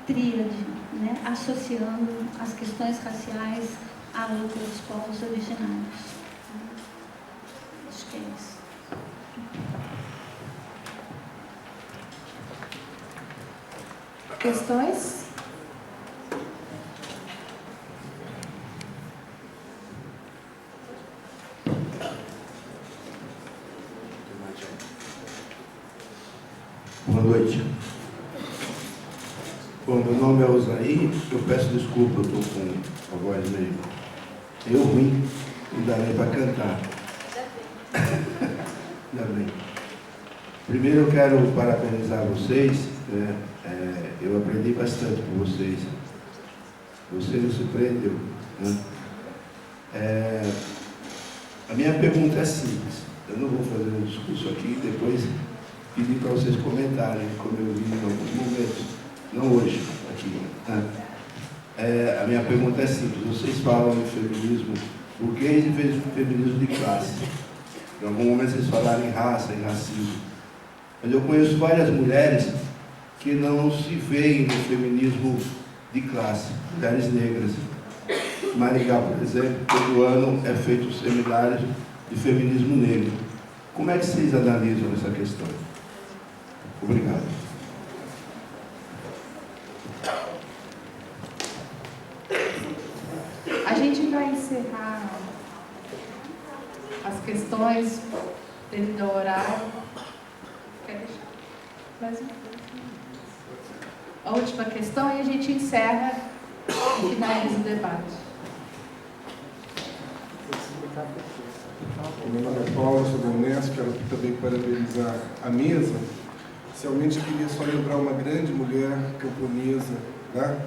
tríade, né, associando as questões raciais à luta dos povos originários. Acho que é isso.
Questões?
Boa noite. Bom, meu nome é Osaí, eu peço desculpa, eu estou com a voz meio ruim, não dá nem para cantar. Ainda bem. Primeiro eu quero parabenizar vocês, né? Eu aprendi bastante com vocês. Você me surpreendeu, né? A minha pergunta é simples, eu não vou fazer um discurso aqui, depois pedir para vocês comentarem, como eu vi em alguns momentos, não hoje, aqui. Né? A minha pergunta é simples, vocês falam em feminismo burguês e feminismo de classe. Em algum momento vocês falaram em raça, em racismo. Mas eu conheço várias mulheres que não se veem no feminismo de classe, mulheres negras. Maringá, por exemplo, todo ano é feito seminários de feminismo negro. Como é que vocês analisam essa questão? Obrigado.
A gente vai encerrar as questões devido ao horário. Quer deixar? Mais uma coisa. A última questão e a gente encerra e finaliza o debate.
Meu nome é Paulo, sou da Unesp, quero também parabenizar a mesa. Inicialmente queria só lembrar uma grande mulher camponesa, né?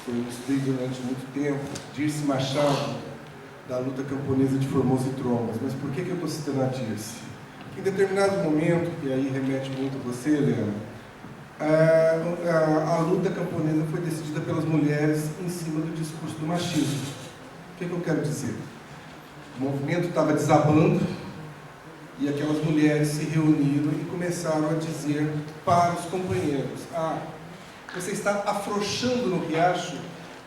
Eu estudei durante muito tempo, Dirce Machado, da luta camponesa de Formosa e Trombas. Mas por que eu estou citando a Dirce? Porque em determinado momento, e aí remete muito a você, Helena, a luta camponesa foi decidida pelas mulheres em cima do discurso do machismo. O que eu quero dizer? O movimento estava desabando e aquelas mulheres se reuniram e começaram a dizer para os companheiros: você está afrouxando no riacho,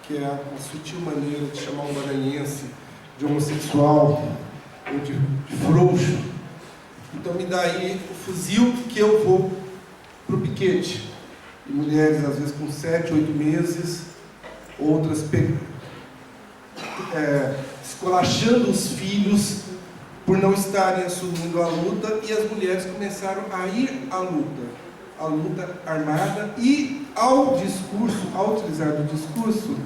que é a sutil maneira de chamar um maranhense de homossexual ou de frouxo. Então me dá aí o fuzil que eu vou para o piquete. E mulheres, às vezes com 7, 8 meses, outras esculachando os filhos por não estarem assumindo a luta, e as mulheres começaram a ir à luta armada, e ao utilizar do discurso,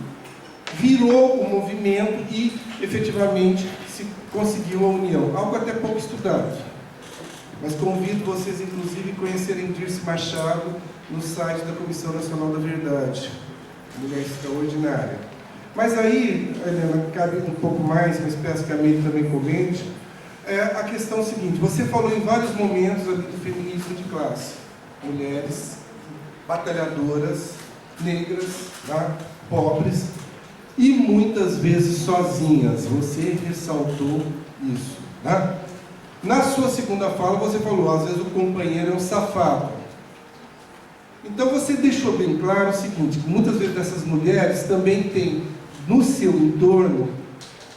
virou o movimento e efetivamente se conseguiu a união, algo até pouco estudado. Mas convido vocês, inclusive, a conhecerem Dirce Machado no site da Comissão Nacional da Verdade, mulher extraordinária. Mas aí, Helena, cabe um pouco mais, mas peço que a Meire também comente, a questão seguinte: você falou em vários momentos ali do feminismo de classe, mulheres batalhadoras, negras, tá? Pobres, e muitas vezes sozinhas, você ressaltou isso, tá? Na sua segunda fala você falou, às vezes o companheiro é um safado. Então você deixou bem claro o seguinte, que muitas vezes essas mulheres também têm no seu entorno,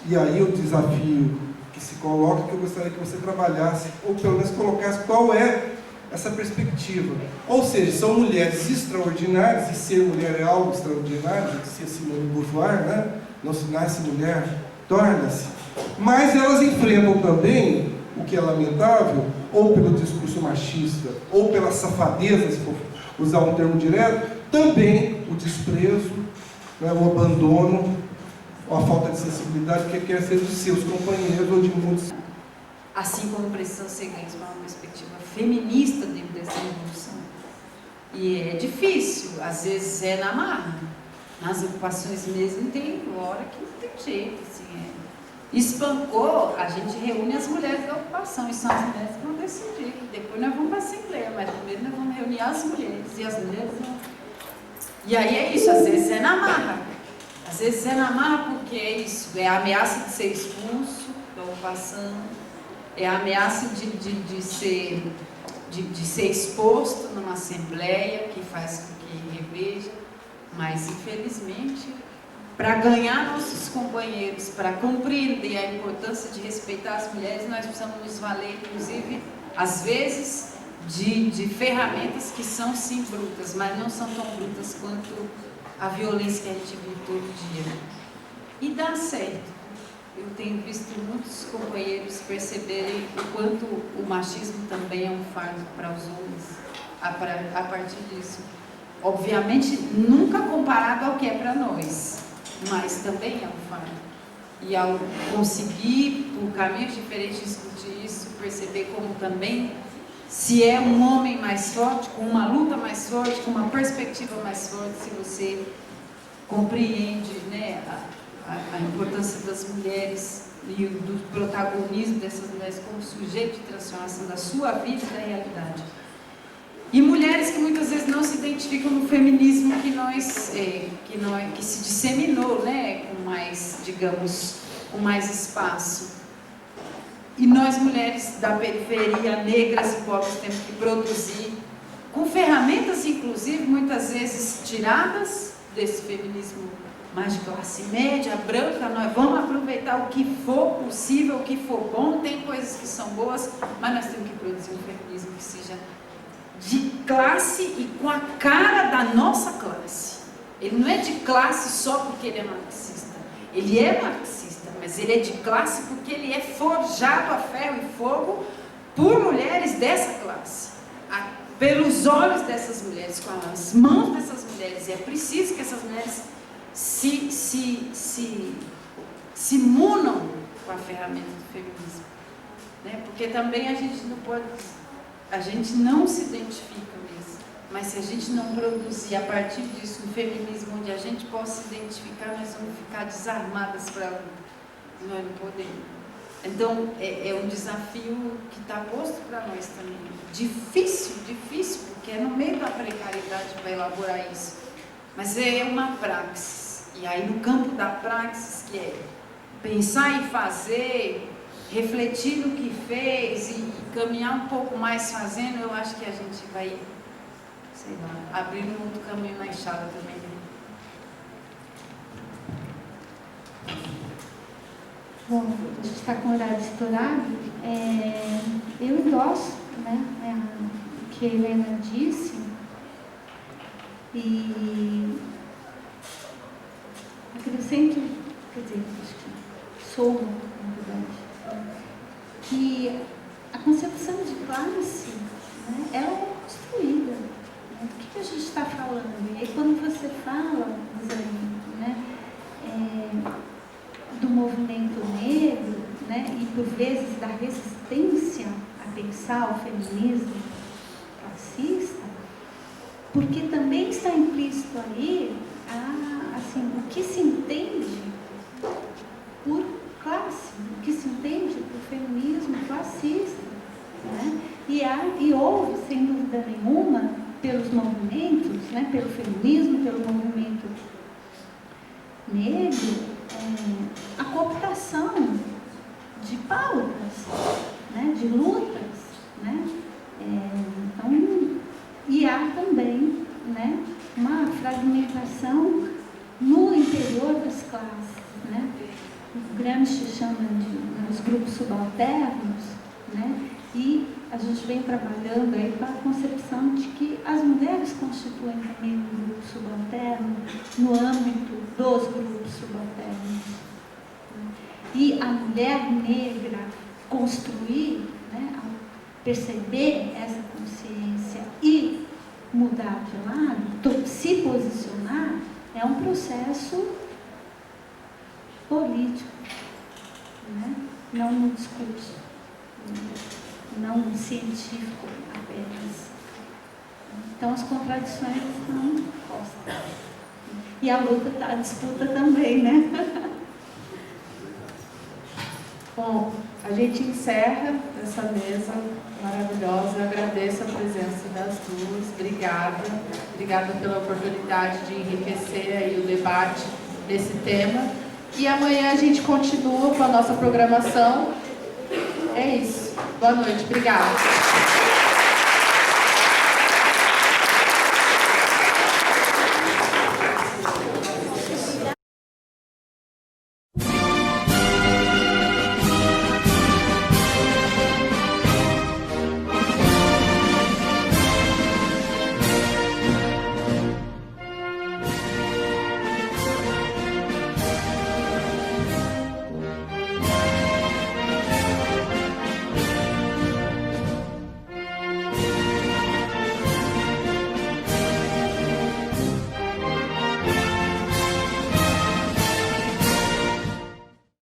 e aí o desafio que se coloca, que eu gostaria que você trabalhasse, ou pelo menos colocasse qual é essa perspectiva. Ou seja, são mulheres extraordinárias, e ser mulher é algo extraordinário, de ser Simone de Beauvoir, né? Não se nasce mulher, torna-se. Mas elas enfrentam também, o que é lamentável, ou pelo discurso machista, ou pela safadeza, se for usar um termo direto, também o desprezo, né, o abandono, ou a falta de sensibilidade que quer ser dos seus companheiros ou de muitos.
Assim como precisam ser ganhos para uma perspectiva feminista dentro dessa revolução. E é difícil, às vezes é na marra. Nas ocupações mesmo tem hora que não tem jeito, assim, Espancou, a gente reúne as mulheres da ocupação, e são as mulheres que vão decidir. Depois nós vamos para a Assembleia, mas primeiro nós vamos reunir as mulheres, e as mulheres vão. E aí é isso, às vezes é na marra. Às vezes é na marra porque é isso, é a ameaça de ser expulso da ocupação, é a ameaça de ser exposto numa Assembleia que faz com que reveja, mas infelizmente, para ganhar nossos companheiros, para compreender a importância de respeitar as mulheres, nós precisamos nos valer, inclusive, às vezes, de ferramentas que são sim brutas, mas não são tão brutas quanto a violência que a gente vive todo dia. E dá certo. Eu tenho visto muitos companheiros perceberem o quanto o machismo também é um fardo para os homens, a partir disso. Obviamente, nunca comparado ao que é para nós, mas também é um fardo. E ao conseguir, por caminhos diferentes, discutir isso, perceber como também, se é um homem mais forte, com uma luta mais forte, com uma perspectiva mais forte, se você compreende, né, a importância das mulheres e do protagonismo dessas mulheres como sujeito de transformação da sua vida e da realidade. E mulheres que muitas vezes não se identificam no feminismo que se disseminou, né, com mais, digamos, com mais espaço. E nós, mulheres da periferia, negras e pobres, temos que produzir com ferramentas, inclusive, muitas vezes tiradas desse feminismo mais de classe média, branca. Nós vamos aproveitar o que for possível, o que for bom. Tem coisas que são boas, mas nós temos que produzir um feminismo que seja de classe e com a cara da nossa classe. Ele não é de classe só porque ele é marxista. Ele é marxista, mas ele é de classe porque ele é forjado a ferro e fogo por mulheres dessa classe, pelos olhos dessas mulheres, com as mãos dessas mulheres. E é preciso que essas mulheres se munam com a ferramenta do feminismo, né? Porque também a gente não pode, a gente não se identifica mesmo, mas se a gente não produzir a partir disso um feminismo onde a gente possa se identificar, nós vamos ficar desarmadas para a luta, e nós não podemos. Então é um desafio que está posto para nós também, difícil, porque é no meio da precariedade para elaborar isso, mas é uma praxis. E aí no campo da praxis, que é pensar e fazer, refletir no que fez e caminhar um pouco mais fazendo, eu acho que a gente vai, sei lá, abrir um outro caminho na enxada também.
Bom, a gente está com o horário estourado. Eu endosso, né, o que a Helena disse, e acrescento, quer dizer, acho que sou, na verdade, que a concepção de classe, né, ela é construída. Né? O que a gente está falando? E aí, quando você fala, né, do movimento negro, né, e por vezes da resistência a pensar o feminismo classista, porque também está implícito aí assim, o que se entende por classe, o que se entende por feminismo classista, né? E houve, sem dúvida nenhuma, pelos movimentos, né, pelo feminismo, pelo movimento negro, a cooptação de pautas, né, de lutas, né? Então, e há também, né, uma fragmentação no interior das classes, né? O Gramsci chama de grupos subalternos, né? E a gente vem trabalhando aí com a concepção de que as mulheres constituem também um grupo subalterno no âmbito dos grupos subalternos. E a mulher negra construir, né, perceber essa consciência e mudar de lado, se posicionar, é um processo político, né? Não no discurso, não científico apenas. Então as contradições estão postas. E a luta, a disputa também, né?
Bom, a gente encerra essa mesa maravilhosa. Eu agradeço a presença das duas. Obrigada. Obrigada pela oportunidade de enriquecer aí o debate desse tema. E amanhã a gente continua com a nossa programação. É isso. Boa noite. Obrigada.